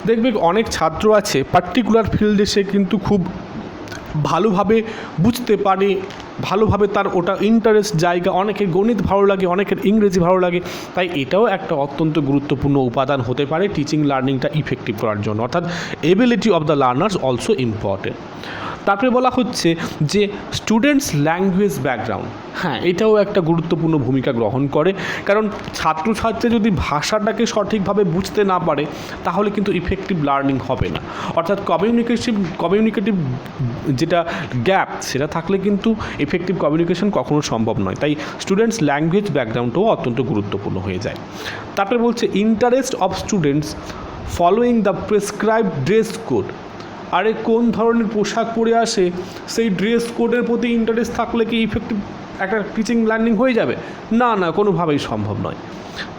S1: দেখবে অনেক ছাত্র আছে পার্টিকুলার ফিল্ডে সে কিন্তু খুব ভালোভাবে বুঝতে পারে, ভালোভাবে তার ওটা ইন্টারেস্ট জায়গা, অনেকের গণিত ভালো লাগে, অনেকের ইংরেজি ভালো লাগে, তাই এটাও একটা অত্যন্ত গুরুত্বপূর্ণ উপাদান হতে পারে টিচিং লার্নিংটা ইফেক্টিভ করার জন্য, অর্থাৎ ability of the learners also important. তারপরে বলা হচ্ছে যে স্টুডেন্টস ল্যাঙ্গুয়েজ ব্যাকগ্রাউন্ড, হ্যাঁ এটাও একটা গুরুত্বপূর্ণ ভূমিকা গ্রহণ করে, কারণ ছাত্রছাত্রী যদি ভাষাটাকে সঠিকভাবে বুঝতে না পারে তাহলে কিন্তু ইফেক্টিভ লার্নিং হবে না, অর্থাৎ কমিউনিকেটিভ যেটা গ্যাপ সেটা থাকলে কিন্তু এফেক্টিভ কমিউনিকেশন কখনো সম্ভব নয়। তাই স্টুডেন্টস ল্যাঙ্গুয়েজ ব্যাকগ্রাউন্ডটাও অত্যন্ত গুরুত্বপূর্ণ হয়ে যায়। তারপরে বলছে interest of students following the prescribed dress code. আরে কোন ধরনের পোশাক পরে আসে সেই ড্রেস কোডের প্রতি ইন্টারেস্ট থাকলে কি ইফেক্টিভ একটা টিচিং লার্নিং হয়ে যাবে? না, কোনোভাবেই সম্ভব নয়।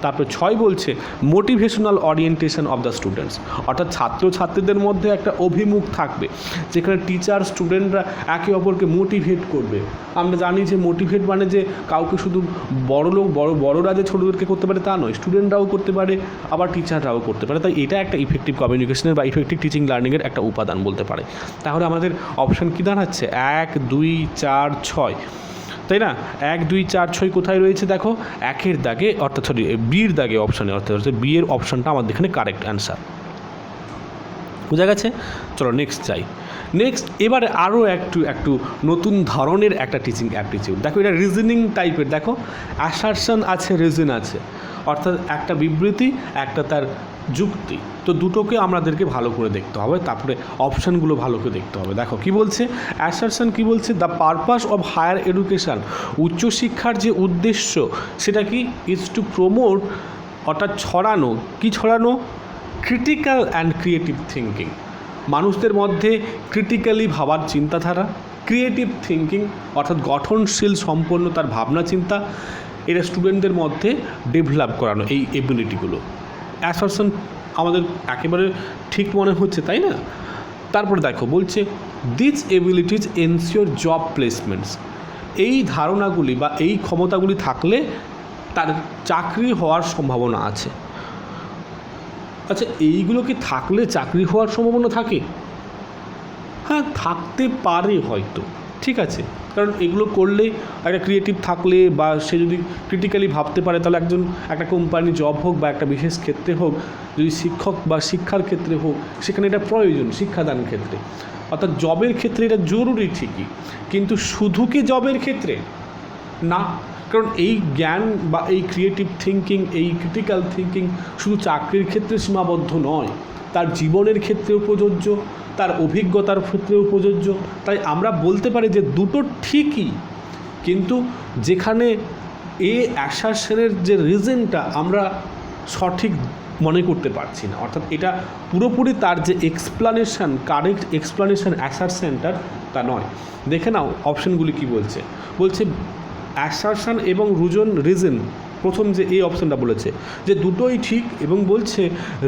S1: তারপর 6 বলছে motivational orientation of the students, অর্থাৎ ছাত্রছাত্রীদের মধ্যে একটা অভিমুখ থাকবে যেখানে টিচার স্টুডেন্টরা একে অপরকে মোটিভেট করবে। আমরা জানি যে মোটিভেট মানে যে কাউকে শুধু বড়রা যে ছোটোদেরকে করতে পারে তা নয়, স্টুডেন্টরাও করতে পারে, আবার টিচাররাও করতে পারে। তাই এটা একটা ইফেক্টিভ কমিউনিকেশনের বা ইফেক্টিভ টিচিং লার্নিংয়ের একটা উপাদান বলতে পারে। তাহলে আমাদের অপশান কী দাঁড়াচ্ছে? 1, 2, 4, 6, তাই না? 1, 2, 4, 6 কোথায় রয়েছে দেখো? 1-এর দাগে, অর্থাৎ বির দাগে অপশানে, অর্থাৎ বি এর অপশানটা আমাদের এখানে কারেক্ট অ্যান্সার। বোঝা গেছে? চলো নেক্সট যাই। নেক্সট এবারে আরও একটু নতুন ধরনের একটা টিচিং অ্যাপটিটিউড। দেখো এটা রিজনিং টাইপের। দেখো অ্যাসারশন আছে, রিজন আছে, অর্থাৎ একটা বিবৃতি, একটা তার যুক্তি। তো দুটোকে আমাদেরকে ভালো করে দেখতে হবে, তারপরে অপশানগুলো ভালো করে দেখতে হবে। দেখো কি বলছে, অ্যাসারশন কি বলছে, the purpose of higher education, উচ্চশিক্ষার যে উদ্দেশ্য সেটা কি, ইজ টু প্রমোট, অর্থাৎ ছড়ানো, কি ছড়ানো, ক্রিটিক্যাল অ্যান্ড ক্রিয়েটিভ থিঙ্কিং, মানুষদের মধ্যে ক্রিটিক্যালি ভাবার চিন্তাধারা, ক্রিয়েটিভ থিঙ্কিং অর্থাৎ গঠনশীল সম্পন্ন তার ভাবনা চিন্তা, এটা স্টুডেন্টদের মধ্যে ডেভেলপ করানো এই এবিলিটিগুলো। অ্যাসারশন আমাদের একেবারে ঠিক মনে হচ্ছে, তাই না? তারপরে দেখো বলছে this abilities ensure job placements, এই ধারণাগুলি বা এই ক্ষমতাগুলি থাকলে তার চাকরি হওয়ার সম্ভাবনা আছে। আচ্ছা, এইগুলো কি থাকলে চাকরি হওয়ার সম্ভাবনা থাকে? হ্যাঁ, থাকতে পারে হয়তো, ঠিক আছে, কারণ এগুলো করলে একটা ক্রিয়েটিভ থাকলে বা সে যদি ক্রিটিক্যালি ভাবতে পারে, তাহলে একটা কোম্পানি জব হোক বা একটা বিশেষ ক্ষেত্রে হোক, যদি শিক্ষক বা শিক্ষার ক্ষেত্রে হোক, সেখানে এটা প্রয়োজন শিক্ষাদান ক্ষেত্রে, অর্থাৎ জবের ক্ষেত্রে এটা জরুরি ঠিকই, কিন্তু শুধু কি জবের ক্ষেত্রে না, কারণ এই জ্ঞান বা এই ক্রিয়েটিভ থিঙ্কিং, এই ক্রিটিক্যাল থিঙ্কিং শুধু চাকরির ক্ষেত্রে সীমাবদ্ধ নয়, তার জীবনের ক্ষেত্রেও প্রযোজ্য, তার অভিজ্ঞতার ক্ষেত্রেও প্রযোজ্য। তাই আমরা বলতে পারি যে দুটো ঠিকই, কিন্তু যেখানে অ্যাসারশনের যে রিজনটা আমরা সঠিক মনে করতে পারছি না, অর্থাৎ এটা পুরোপুরি তার যে এক্সপ্লানেশন, কারেক্ট এক্সপ্লানেশন অ্যাসারশনটার তা নয়। দেখে নাও অপশানগুলি কি বলছে, বলছে অ্যাসারশন এবং রিজন, প্রথম যে এই অপশানটা বলেছে যে দুটোই ঠিক, এবং বলছে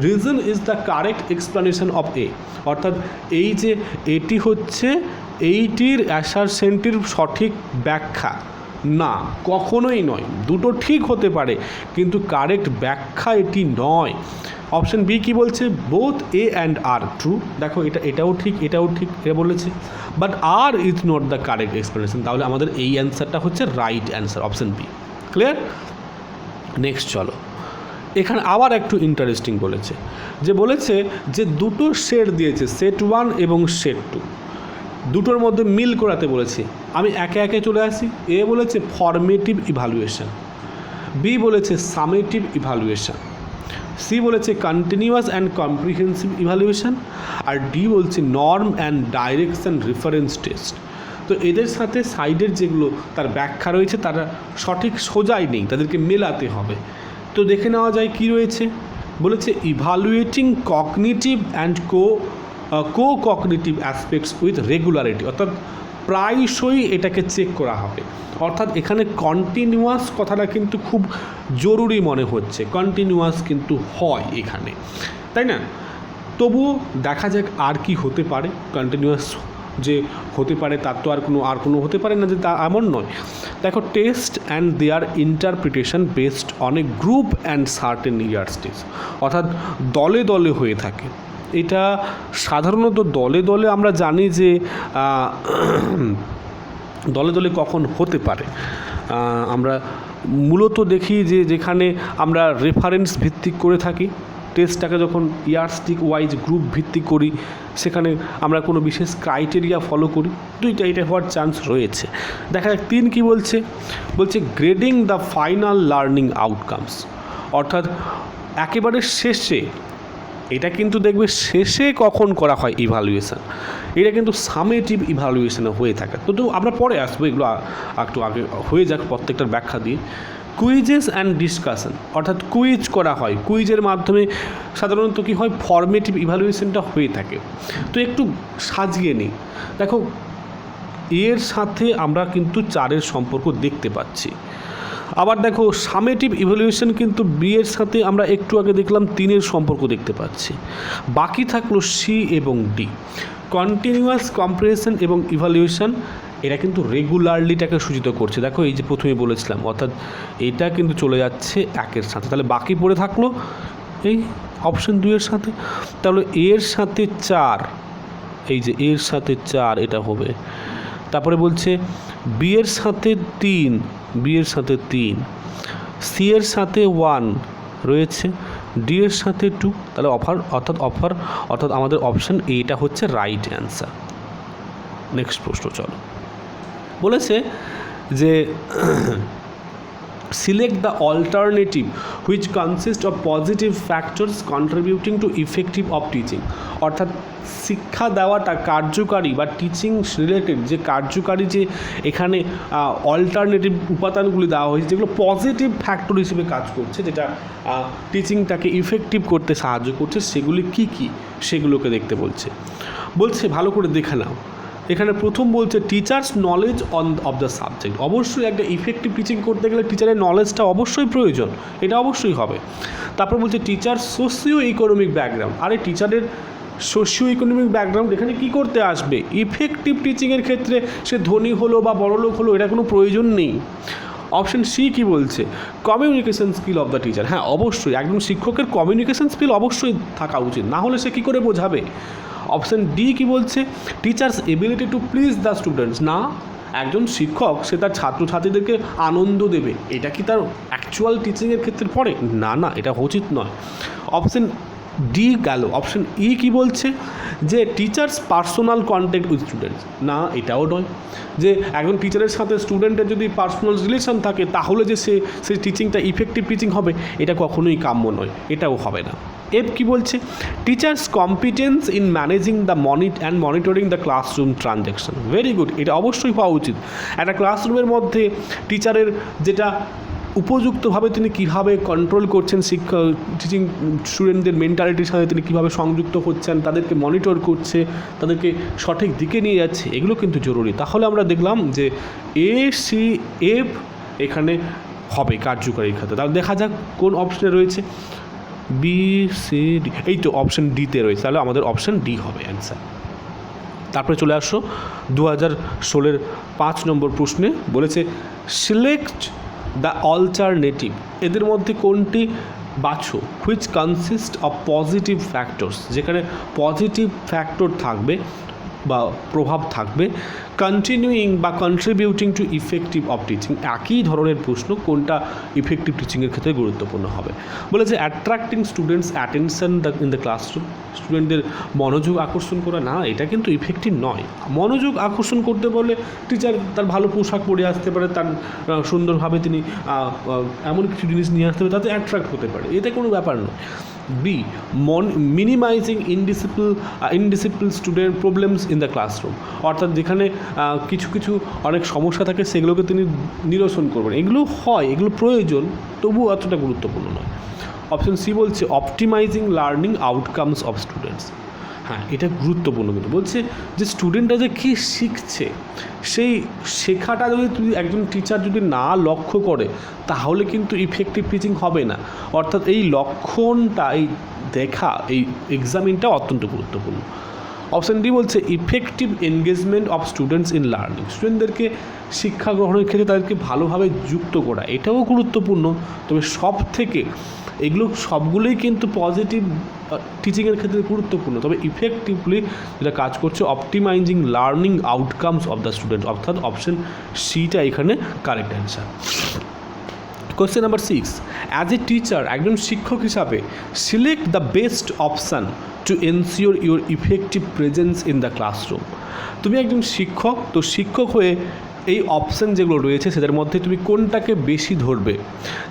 S1: reason is the correct explanation of A, অর্থাৎ এই যে এটি হচ্ছে এইটির অ্যাসারশনটির সঠিক ব্যাখ্যা না, কখনোই নয়। দুটো ঠিক হতে পারে কিন্তু কারেক্ট ব্যাখ্যা এটি নয়। অপশান বি কি বলছে, both A and R true, দেখো এটাও ঠিক এটা বলেছে, but R is not the correct explanation, তাহলে আমাদের এই অ্যান্সারটা হচ্ছে right answer, option B. Clear? Next চলো, এখানে আবার একটু ইন্টারেস্টিং বলেছে যে দুটো সেট দিয়েছে, সেট 1 এবং সেট 2, দুটোর মধ্যে মিল করাতে বলেছে। আমি একে একে চলে আসি। এ বলেছে ফর্মেটিভ ইভ্যালুয়েশন, বি বলেছে সামেটিভ ইভ্যালুয়েশন, সি বলেছে কন্টিনিউয়াস অ্যান্ড কম্প্রিহেন্সিভ ইভ্যালুয়েশন, আর ডি বলছে norm and direction reference test. তো এদের সাথে সাইডের যেগুলো তার ব্যাখ্যা রয়েছে তারা সঠিক সোজাই নেই, তাদেরকে মেলাতে হবে। তো দেখে নেওয়া যায় কি রয়েছে, বলেছে evaluating cognitive and co cognitive aspects with regularity, অর্থাৎ প্রায়শই এটাকে চেক করা হবে। অর্থাৎ এখানে কন্টিনিউয়াস কথাটা কিন্তু খুব জরুরি মনে হচ্ছে, কন্টিনিউয়াস কিন্তু হয় এখানে, তাই না? তবুও দেখা যাক আর কি হতে পারে। কন্টিনিউয়াস যে হতে পারে তার তো আর কোনো হতে পারে না যে তা এমন নয়। দেখো test and their interpretation based on a group and certain ইয়ারস্টেজ, অর্থাৎ দলে দলে হয়ে থাকে। এটা সাধারণত দলে দলে আমরা জানি যে দলে দলে কখন হতে পারে, আমরা মূলত দেখি যে যেখানে আমরা রেফারেন্স ভিত্তিক করে থাকি, টেস্টটাকে যখন ইয়ারস্টিক ওয়াইজ গ্রুপ ভিত্তিক করি, সেখানে আমরা কোনো বিশেষ ক্রাইটেরিয়া ফলো করি, এটা হওয়ার চান্স রয়েছে। দেখা যাক 3 কী বলছে grading the final learning outcomes, অর্থাৎ একেবারে শেষে, এটা কিন্তু দেখবে শেষে কখন করা হয় ইভ্যালুয়েশন, এটা কিন্তু সামেটিভ ইভ্যালুয়েশনে হয়ে থাকে। তো আমরা পরে আসবো, এগুলো একটু আগে হয়ে যাক প্রত্যেকটার ব্যাখ্যা দিয়ে। কুইজেস অ্যান্ড ডিসকাশন, অর্থাৎ কুইজ করা হয়, কুইজের মাধ্যমে সাধারণত কী হয়, ফর্মেটিভ ইভ্যালুয়েশনটা হয়ে থাকে। তো একটু সাজিয়ে নিই, দেখো এর সাথে আমরা কিন্তু 4-এর সম্পর্ক দেখতে পাচ্ছি। আবার দেখো সামেটিভ ইভ্যালুয়েশন কিন্তু বি এর সাথে আমরা একটু আগে দেখলাম 3-এর সম্পর্ক দেখতে পাচ্ছি। বাকি থাকলো সি এবং ডি। কন্টিনিউয়াস কম্প্রিহেনশন এবং ইভ্যালুয়েশন, এরা কিন্তু রেগুলারলিটাকে সূচিত করছে। দেখো এই যে প্রথমে বলেছিলাম, অর্থাৎ এটা কিন্তু চলে যাচ্ছে 1-এর সাথে, তাহলে বাকি পড়ে থাকলো এই অপশন 2-এর সাথে। তাহলে এর সাথে 4, এই যে এর সাথে 4 এটা হবে। তারপরে বলছে বি এর সাথে 3, সি এর সাথে 1 রয়েছে, ডি এর সাথে 2, তাহলে অর্থাৎ আমাদের অপশান এটা হচ্ছে রাইট অ্যান্সার। নেক্সট প্রশ্ন চলো, বলেছে যে Select the alternative which consists of positive factors contributing to effective of teaching. অর্থাৎ শিক্ষা দেওয়াটা কার্যকারী বা টিচিং রিলেটেড যে কার্যকারী যে এখানে অল্টারনেটিভ উপাদানগুলি দেওয়া হয়েছে যেগুলো পজিটিভ ফ্যাক্টর হিসেবে কাজ করছে, যেটা টিচিংটাকে ইফেক্টিভ করতে সাহায্য করছে, সেগুলি কি কি সেগুলোকে দেখতে বলছে ভালো করে দেখে নাও। এখানে প্রথম বলছে teachers knowledge of the subject. অবশ্যই একটা ইফেক্টিভ টিচিং করতে গেলে টিচারের নলেজটা অবশ্যই প্রয়োজন, এটা অবশ্যই হবে। তারপর বলছে টিচার সোশিও ইকোনমিক ব্যাকগ্রাউন্ড। আরে টিচারের সোশিও ইকোনমিক ব্যাকগ্রাউন্ড এখানে কী করতে আসবে? ইফেক্টিভ টিচিংয়ের ক্ষেত্রে সে ধনী হলো বা বড়লোক হলো এটা কোনো প্রয়োজন নেই। অপশন সি কী বলছে? Communication skill of the teacher. হ্যাঁ, অবশ্যই একজন শিক্ষকের কমিউনিকেশন স্কিল অবশ্যই থাকা উচিত, না হলে সে কী করে বোঝাবে? অপশন ডি কী বলছে? Teachers ability to please the students. না, একজন শিক্ষক সে তার ছাত্রছাত্রীদেরকে আনন্দ দেবে, এটা কি তার অ্যাকচুয়াল টিচিংয়ের ক্ষেত্রে পড়ে? না, এটা উচিত নয়। অপশন ডি গেল। অপশন ই কী বলছে? যে teachers personal contact with students. না, এটাও নয়। যে একজন টিচারের সাথে স্টুডেন্টের যদি পার্সোনাল রিলেশন থাকে তাহলে যে সেই টিচিংটা ইফেক্টিভ টিচিং হবে, এটা কখনোই কাম্য নয়, এটাও হবে না। এফ কী বলছে? Teachers competence in managing the monitoring the classroom transaction. Very good, এটা অবশ্যই হওয়া উচিত। একটা ক্লাসরুমের মধ্যে টিচারের যেটা উপযুক্তভাবে তিনি কীভাবে কন্ট্রোল করছেন টিচিং স্টুডেন্টদের মেন্টালিটির সাথে তিনি কীভাবে সংযুক্ত হচ্ছেন, তাদেরকে মনিটর করছে, তাদেরকে সঠিক দিকে নিয়ে যাচ্ছে, এগুলো কিন্তু জরুরি। তাহলে আমরা দেখলাম যে ACF এখানে হবে কার্যকারী ক্ষেত্রে। তাহলে দেখা যাক কোন অপশনে রয়েছে। BCD, এই তো অপশন ডিতে রয়েছে, তাহলে আমাদের অপশন ডি হবে অ্যান্সার। তারপরে চলে আসো 2016 5 নম্বর প্রশ্নে বলেছে সিলেক্ট দ্য অল্টারনেটিভ। এদের মধ্যে কোনটি বাছো which consist of positive factors, যেখানে পজিটিভ ফ্যাক্টর থাকবে বা প্রভাব থাকবে, কন্টিনিউইং বা contributing to effective of teaching. একই ধরনের প্রশ্ন, কোনটা ইফেক্টিভ টিচিংয়ের ক্ষেত্রে গুরুত্বপূর্ণ হবে। বলেছে attracting students attention in the classroom. স্টুডেন্টদের মনোযোগ আকর্ষণ করা। না, এটা কিন্তু ইফেক্টিভ নয়। মনোযোগ আকর্ষণ করতে বলে টিচার তার ভালো পোশাক পরে আসতে পারে, তার সুন্দরভাবে তিনি এমন কিছু জিনিস নিয়ে আসতে পারে তাতে অ্যাট্রাক্ট হতে পারে, এতে কোনো ব্যাপার নয়। B minimizing indiscipline student problems in the classroom. অর্থাৎ যেখানে কিছু অনেক সমস্যা থাকে সেগুলোকে তিনি নিরসন করবেন। এগুলো হয়, এগুলো প্রয়োজন, তবু অতটা গুরুত্বপূর্ণ নয়। অপশন সি বলছে optimising learning outcomes of students. হ্যাঁ, এটা গুরুত্বপূর্ণ, কিন্তু বলছে যে স্টুডেন্টরা যে কী শিখছে সেই শেখাটা যদি একজন টিচার যদি না লক্ষ্য করে তাহলে কিন্তু ইফেক্টিভ টিচিং হবে না। অর্থাৎ এই লক্ষণটা, এই দেখা, এই এক্সামিনটা অত্যন্ত গুরুত্বপূর্ণ। অপশান ডি বলছে effective engagement of students in learning. স্টুডেন্টদেরকে শিক্ষা গ্রহণের ক্ষেত্রে তাদেরকে ভালোভাবে যুক্ত করা, এটাও গুরুত্বপূর্ণ। তবে সব থেকে এগুলো সবগুলোই কিন্তু পজিটিভ টিচিংয়ের ক্ষেত্রে গুরুত্বপূর্ণ। তবে ইফেক্টিভলি যেটা কাজ করছে optimising learning outcomes of the student, অর্থাৎ অপশন সিটা এখানে correct answer. Question number 6, as a teacher, একজন শিক্ষক হিসাবে select the best option to ensure your effective presence in the classroom. তুমি একজন শিক্ষক, তো শিক্ষক হয়ে এই অপশান যেগুলো রয়েছে সেটার মধ্যে তুমি কোনটাকে বেশি ধরবে,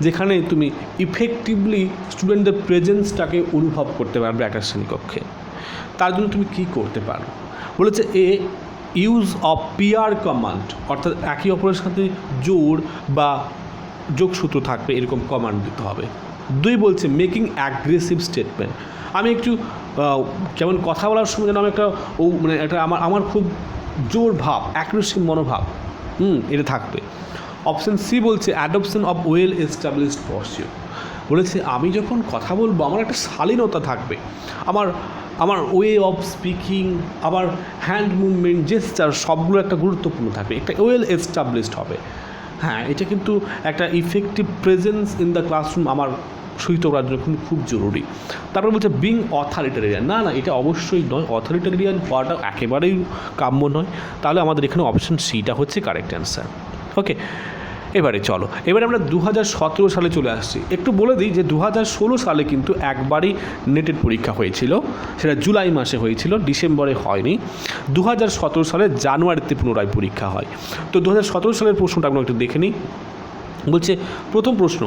S1: যেখানে তুমি ইফেক্টিভলি স্টুডেন্টদের প্রেজেন্সটাকে অনুভব করতে পারবে একটা শ্রেণীকক্ষে। তার জন্য তুমি কী করতে পারো? বলেছে এ ইউজ অফ পিয়ার কমান্ড, অর্থাৎ একে অপরের সাথে জোর বা যোগসূত্র থাকবে এরকম কমান্ড দিতে হবে। 2 বলছে মেকিং অ্যাগ্রেসিভ স্টেটমেন্ট। আমি একটু যেমন কথা বলার সময় যেন আমি একটা আমার খুব জোর ভাব, অ্যাগ্রেসিভ মনোভাব এটা থাকবে। অপশান সি বলছে adoption of well established posture. বলেছে আমি যখন কথা বলবো আমার একটা শালীনতা থাকবে, আমার ওয়ে অফ স্পিকিং, আমার হ্যান্ড মুভমেন্ট, জেস্টার সবগুলো একটা গুরুত্বপূর্ণ থাকবে, একটা ওয়েল এস্টাবলিশড হবে। হ্যাঁ, এটা কিন্তু একটা effective presence in the classroom আমার সহিত করার জন্য কিন্তু খুব জরুরি। তারপর বলছে বিং অথরিটেরিয়ান। না, এটা অবশ্যই নয়, অথরিটেরিয়ান হওয়াটা একেবারেই কাম্য নয়। তাহলে আমাদের এখানে অপশন সিটা হচ্ছে কারেক্ট অ্যান্সার। ওকে, এবারে আমরা 2017 সালে চলে আসছি। একটু বলে দিই যে 2016 সালে কিন্তু একবারই নেটের পরীক্ষা হয়েছিল, সেটা জুলাই মাসে হয়েছিল, ডিসেম্বরে হয়নি। 2017 সালে জানুয়ারিতে পুনরায় পরীক্ষা হয়। তো 2017 সালের প্রশ্নটা আমরা একটু দেখে নিই। বলছে প্রথম প্রশ্ন,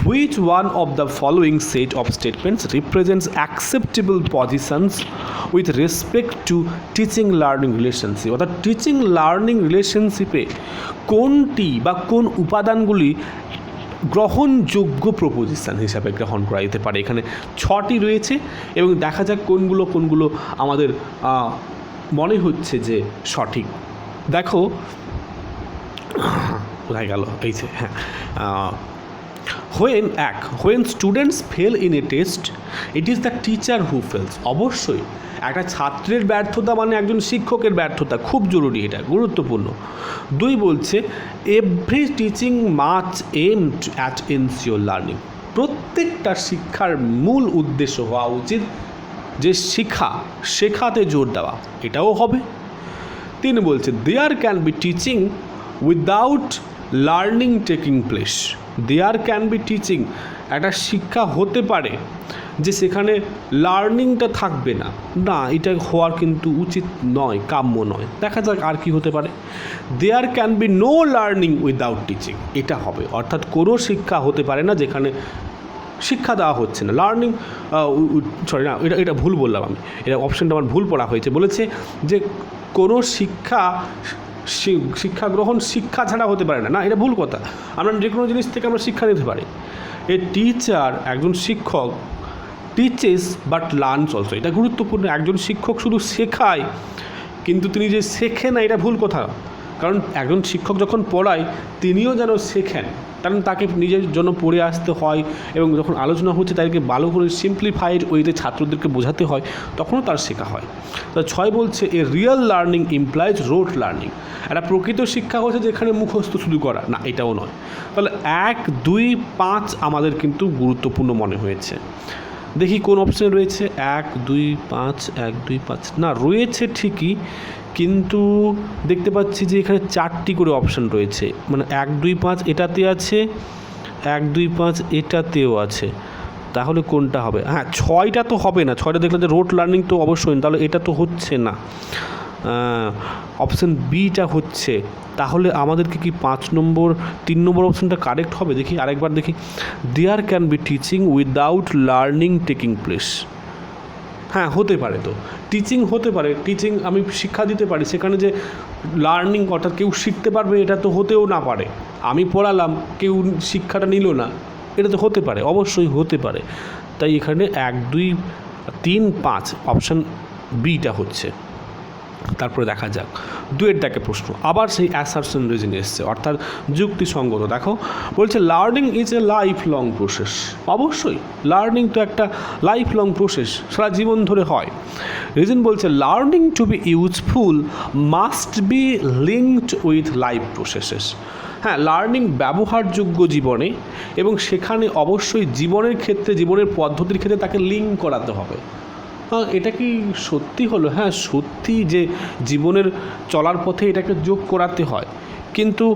S1: which one of the following set of statements represents acceptable positions with respect to teaching learning relationship, অর্থাৎ টিচিং লার্নিং রিলেশনশিপে কোনটি বা কোন উপাদানগুলি গ্রহণযোগ্য প্রপোজিশন হিসাবে গ্রহণ করা যেতে পারে। এখানে 6টি রয়েছে এবং দেখা যাক কোনগুলো কোনগুলো আমাদের মনে হচ্ছে যে সঠিক। দেখো কোথায় গেল, এই যে হ্যাঁ, when students fail in a test it is the teacher who fails. অবশ্যই একটা ছাত্রের ব্যর্থতা মানে একজন শিক্ষকের ব্যর্থতা, খুব জরুরি, এটা গুরুত্বপূর্ণ। 2 বলছে every teaching must aim at ensure learning, প্রত্যেকটা শিক্ষার মূল উদ্দেশ্য হওয়া উচিত যে শেখাতে জোর দেওয়া, এটাও হবে। 3 বলছে there can be teaching without learning taking place, there can be teaching, একটা শিক্ষা হতে পারে যে সেখানে লার্নিংটা থাকবে না, না এটা হওয়ার কিন্তু উচিত নয়, কাম্য নয়। দেখা যাক আর কি হতে পারে। There can be no learning without teaching, এটা হবে, অর্থাৎ কোনো শিক্ষা হতে পারে না যেখানে শিক্ষা দেওয়া হচ্ছে না, লার্নিং সরি না, এটা ভুল বললাম আমি, এটা অপশানটা আমার ভুল পড়া হয়েছে। বলেছে যে কোনো শিক্ষা গ্রহণ শিক্ষা ছাড়া হতে পারে না, না এটা ভুল কথা। আমরা যে কোনো জিনিস থেকে আমরা শিক্ষা নিতে পারি। এ টিচার, একজন শিক্ষক, টিচেস বাট লার্নস অলসো, এটা গুরুত্বপূর্ণ। একজন শিক্ষক শুধু শেখায় কিন্তু তিনি যে শেখে না, এটা ভুল কথা। কারণ একজন শিক্ষক যখন পড়ায় তিনিও যেন শেখেন, কারণ তাকে নিজের জন্য পড়ে আসতে হয় এবং যখন আলোচনা হচ্ছে তাদেরকে ভালো করে সিম্পলিফাইড ওয়েতে ছাত্রদেরকে বোঝাতে হয়, তখনও তার শেখা হয়। তো 6 বলছে a real learning implies rote learning, একটা প্রকৃত শিক্ষা হচ্ছে যেখানে মুখস্থ শুধু করা, না এটাও নয়। তাহলে 1, 2, 5 আমাদের কিন্তু গুরুত্বপূর্ণ মনে হয়েছে। দেখি কোন অপশানে রয়েছে 1, 2, 5, 1, 2, 5, না রয়েছে ঠিকই, কিন্তু দেখতে পাচ্ছি যে এখানে 4টি করে অপশান রয়েছে, মানে 1, 2, 5 এটাতে আছে, 1, 2, 5 এটাতেও আছে, তাহলে কোনটা হবে? হ্যাঁ 6টা তো হবে না, 6টা দেখলে যে রোট লার্নিং তো অবশ্যই, তাহলে এটা তো হচ্ছে না, অপশান বিটা হচ্ছে। তাহলে আমাদেরকে কি 3 নম্বর অপশানটা কারেক্ট হবে? দেখি আরেকবার দেখি। There can be teaching without learning taking place, হ্যাঁ হতে পারে, তো টিচিং হতে পারে, টিচিং আমি শিক্ষা দিতে পারি, সেখানে যে লার্নিং অর্থাৎ কেউ শিখতে পারবে এটা তো হতেও না পারে, আমি পড়ালাম কেউ শিক্ষাটা নিল না, এটা তো হতে পারে, অবশ্যই হতে পারে। তাই এখানে 1, 2, 3, 5 অপশান বিটা হচ্ছে। তারপরে দেখা যাক 2-এর দাগে প্রশ্ন, আবার সেই অ্যাসারশন রিজন এসছে, অর্থাৎ যুক্তিসঙ্গত। দেখো বলছে learning is a life long process, অবশ্যই লার্নিং তো একটা লাইফ লং প্রসেস, সারা জীবন ধরে হয়। রিজন বলছে learning to be useful must be linked with life processes, হ্যাঁ লার্নিং ব্যবহারযোগ্য জীবনে এবং সেখানে অবশ্যই জীবনের ক্ষেত্রে, জীবনের পদ্ধতির ক্ষেত্রে তাকে লিঙ্ক করাতে হবে। এটা কি সত্যি হলো? হ্যাঁ সত্যি যে জীবনের চলার পথে এটাকে যোগ করাতে হয়, কিন্তু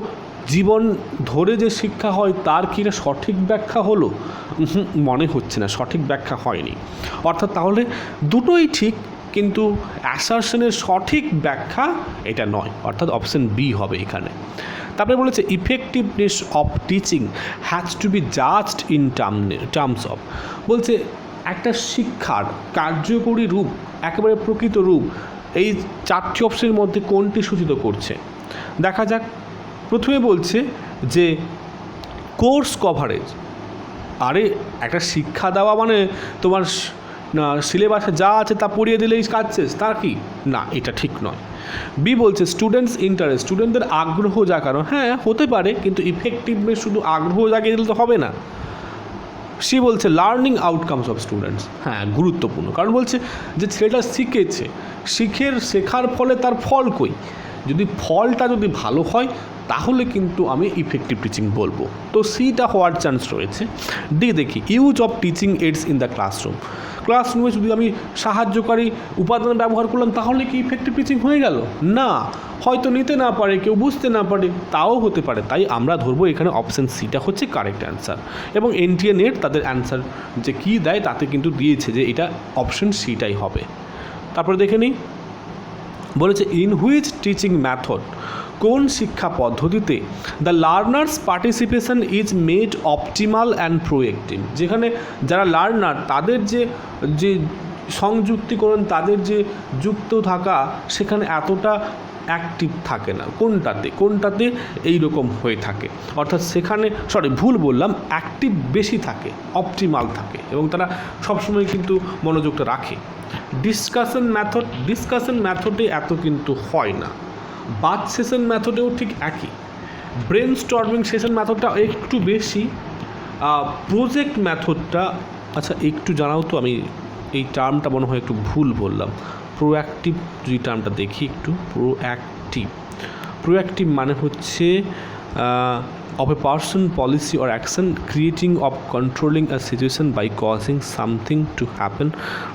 S1: জীবন ধরে যে শিক্ষা হয় তার কি এটা সঠিক ব্যাখ্যা হলো? মনে হচ্ছে না, সঠিক ব্যাখ্যা হয়নি। অর্থাৎ তাহলে দুটোই ঠিক, কিন্তু অ্যাসারশনের সঠিক ব্যাখ্যা এটা নয়, অর্থাৎ অপশান বি হবে এখানে। তারপরে বলেছে effectiveness of teaching has to be judged in terms of, বলছে একটা শিক্ষার কার্যকরী রূপ, একেবারে প্রকৃত রূপ, এই 4টি অপশনের মধ্যে কোনটি সূচিত করছে? দেখা যাক। প্রথমে বলছে যে কোর্স কভারেজ, আরে একটা শিক্ষা দেওয়া মানে তোমার সিলেবাসে যা আছে তা পড়িয়ে দিলেই কাজ শেষ, তা কি না, এটা ঠিক নয়। বি বলছে স্টুডেন্টস ইন্টারেস্ট, স্টুডেন্টদের আগ্রহ জাগানো, হ্যাঁ হতে পারে, কিন্তু ইফেক্টিভনেস শুধু আগ্রহ জাগিয়ে দিলে তো হবে না। সে বলছে লার্নিং আউটকামস অফ স্টুডেন্টস, হ্যাঁ গুরুত্বপূর্ণ, কারণ বলছে যে ছেলেটা শিখেছে, শেখার ফলে তার ফল কই, যদি ফলটা যদি ভালো হয় তাহলে কিন্তু আমি ইফেক্টিভ টিচিং বলবো, তো সিটা হওয়ার চান্স রয়েছে। ডি দেখি use of teaching AIDS in the ক্লাসরুমে যদি আমি সাহায্যকারী উপাদান ব্যবহার করলাম তাহলে কি ইফেক্টিভ টিচিং হয়ে গেল? না, হয়তো নিতে না পারে, কেউ বুঝতে না পারে, তাও হতে পারে। তাই আমরা ধরবো এখানে অপশান সিটা হচ্ছে কারেক্ট অ্যান্সার, এবং এনটিএ নেট তাদের অ্যান্সার যে কী দেয় তাতে কিন্তু দিয়েছে যে এটা অপশান সিটাই হবে। তারপরে দেখে নিই বলেছে ইন হুইচ টিচিং মেথড, কোন শিক্ষা পদ্ধতিতে the learners participation is made optimal and proactive, যেখানে যারা লার্নার তাদের যে সংযুক্তিকরণ, তাদের যে যুক্ত থাকা সেখানে এতটা অ্যাক্টিভ থাকে না। কোনটাতে এই রকম হয়ে থাকে, অর্থাৎ সেখানে ভুল বললাম, অ্যাক্টিভ বেশি থাকে, অপটিমাল থাকে এবং তারা সবসময় কিন্তু মনোযোগটা রাখে। ডিসকাশন মেথডে এত কিন্তু হয় না। বাথ সেশন মেথডেও ঠিক একই। ব্রেন স্টর্মিং সেশন মেথডটা একটু বেশি। প্রজেক্ট মেথডটা, আচ্ছা একটু জানাও তো, আমি এই টার্মটা মনে হয় একটু ভুল বললাম। প্রোঅ্যাক্টিভ যদি টার্মটা দেখি একটু, প্রোঅ্যাক্টিভ মানে হচ্ছে of a person, policy or action creating or controlling a situation by causing something to happen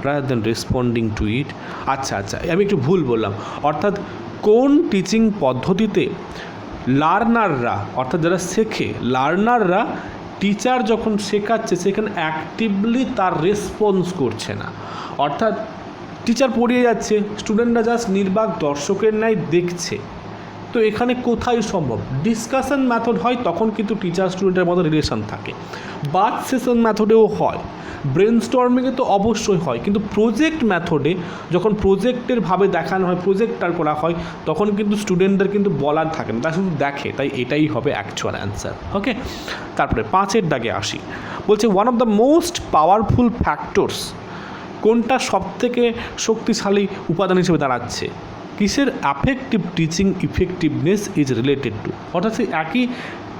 S1: rather than responding to it. আচ্ছা আমি একটু ভুল বললাম, অর্থাৎ কোন টিচিং পদ্ধতিতে লার্নাররা, অর্থাৎ যারা শেখে, লার্নাররা টিচার যখন শেখাচ্ছে সেখানে অ্যাক্টিভলি তার রেসপন্স করছে না, অর্থাৎ টিচার পড়িয়ে যাচ্ছে, স্টুডেন্টরা জাস্ট নির্বাক দর্শকের ন্যায় দেখছে। তো এখানে কোথায় সম্ভব? ডিসকাশন মেথড হয় তখন কিন্তু টিচার স্টুডেন্টের মধ্যে রিলেশন থাকে। বাথ সেশন মেথডেও হয়, ব্রেন স্টর্মিংয়ে তো অবশ্যই হয়, কিন্তু প্রজেক্ট মেথডে যখন প্রজেক্টের ভাবে দেখানো হয়, প্রজেক্টার করা হয়, তখন কিন্তু স্টুডেন্টদের কিন্তু বলার থাকে না, তারা শুধু দেখে। তাই এটাই হবে অ্যাকচুয়াল অ্যান্সার। ওকে, তারপরে 5-এর দাগে আসি। বলছে one of the most powerful factors, কোনটা সবথেকে শক্তিশালী উপাদান হিসেবে দাঁড়াচ্ছে? কিসের affective teaching effectiveness is related to, অর্থাৎ সেই একই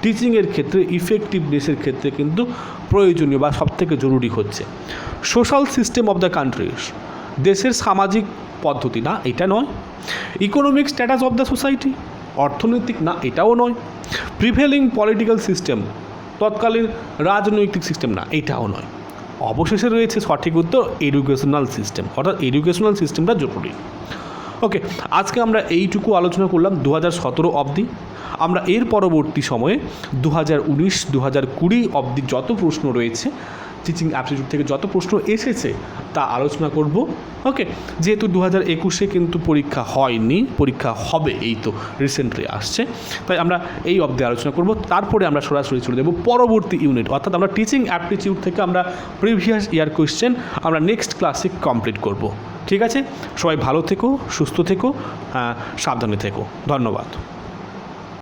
S1: টিচিংয়ের ক্ষেত্রে ইফেক্টিভনেসের ক্ষেত্রে কিন্তু প্রয়োজনীয় বা সবথেকে জরুরি হচ্ছে social system of the countries, দেশের সামাজিক পদ্ধতি, না এটা নয়। Economic status of the society, অর্থনৈতিক, না এটাও নয়। প্রিভেলিং পলিটিক্যাল সিস্টেম, তৎকালীন রাজনৈতিক সিস্টেম, না এটাও নয়। অবশেষে রয়েছে সঠিক উত্তর এডুকেশনাল সিস্টেম, অর্থাৎ এডুকেশনাল সিস্টেমটা জরুরি। ওকে, আজকে আমরা এইটুকু আলোচনা করলাম 2017 অবধি। আমরা এর পরবর্তী সময়ে 2019, 2020 অবধি যত প্রশ্ন রয়েছে, টিচিং অ্যাপটিটিউড থেকে যত প্রশ্ন এসেছে তা আলোচনা করব। ওকে, যেহেতু 2021-এ কিন্তু পরীক্ষা হয়নি, পরীক্ষা হবে এই তো রিসেন্টলি আসছে, তাই আমরা এই অবধি আলোচনা করব। তারপরে আমরা সরাসরি চলে যাব পরবর্তী ইউনিট, অর্থাৎ আমরা টিচিং অ্যাপটিটিউড থেকে আমরা প্রিভিয়াস ইয়ার কোয়েশ্চেন আমরা নেক্সট ক্লাসে কমপ্লিট করব। ঠিক আছে, সবাই ভালো থেকো, সুস্থ থেকো, সাবধানে থেকো। ধন্যবাদ।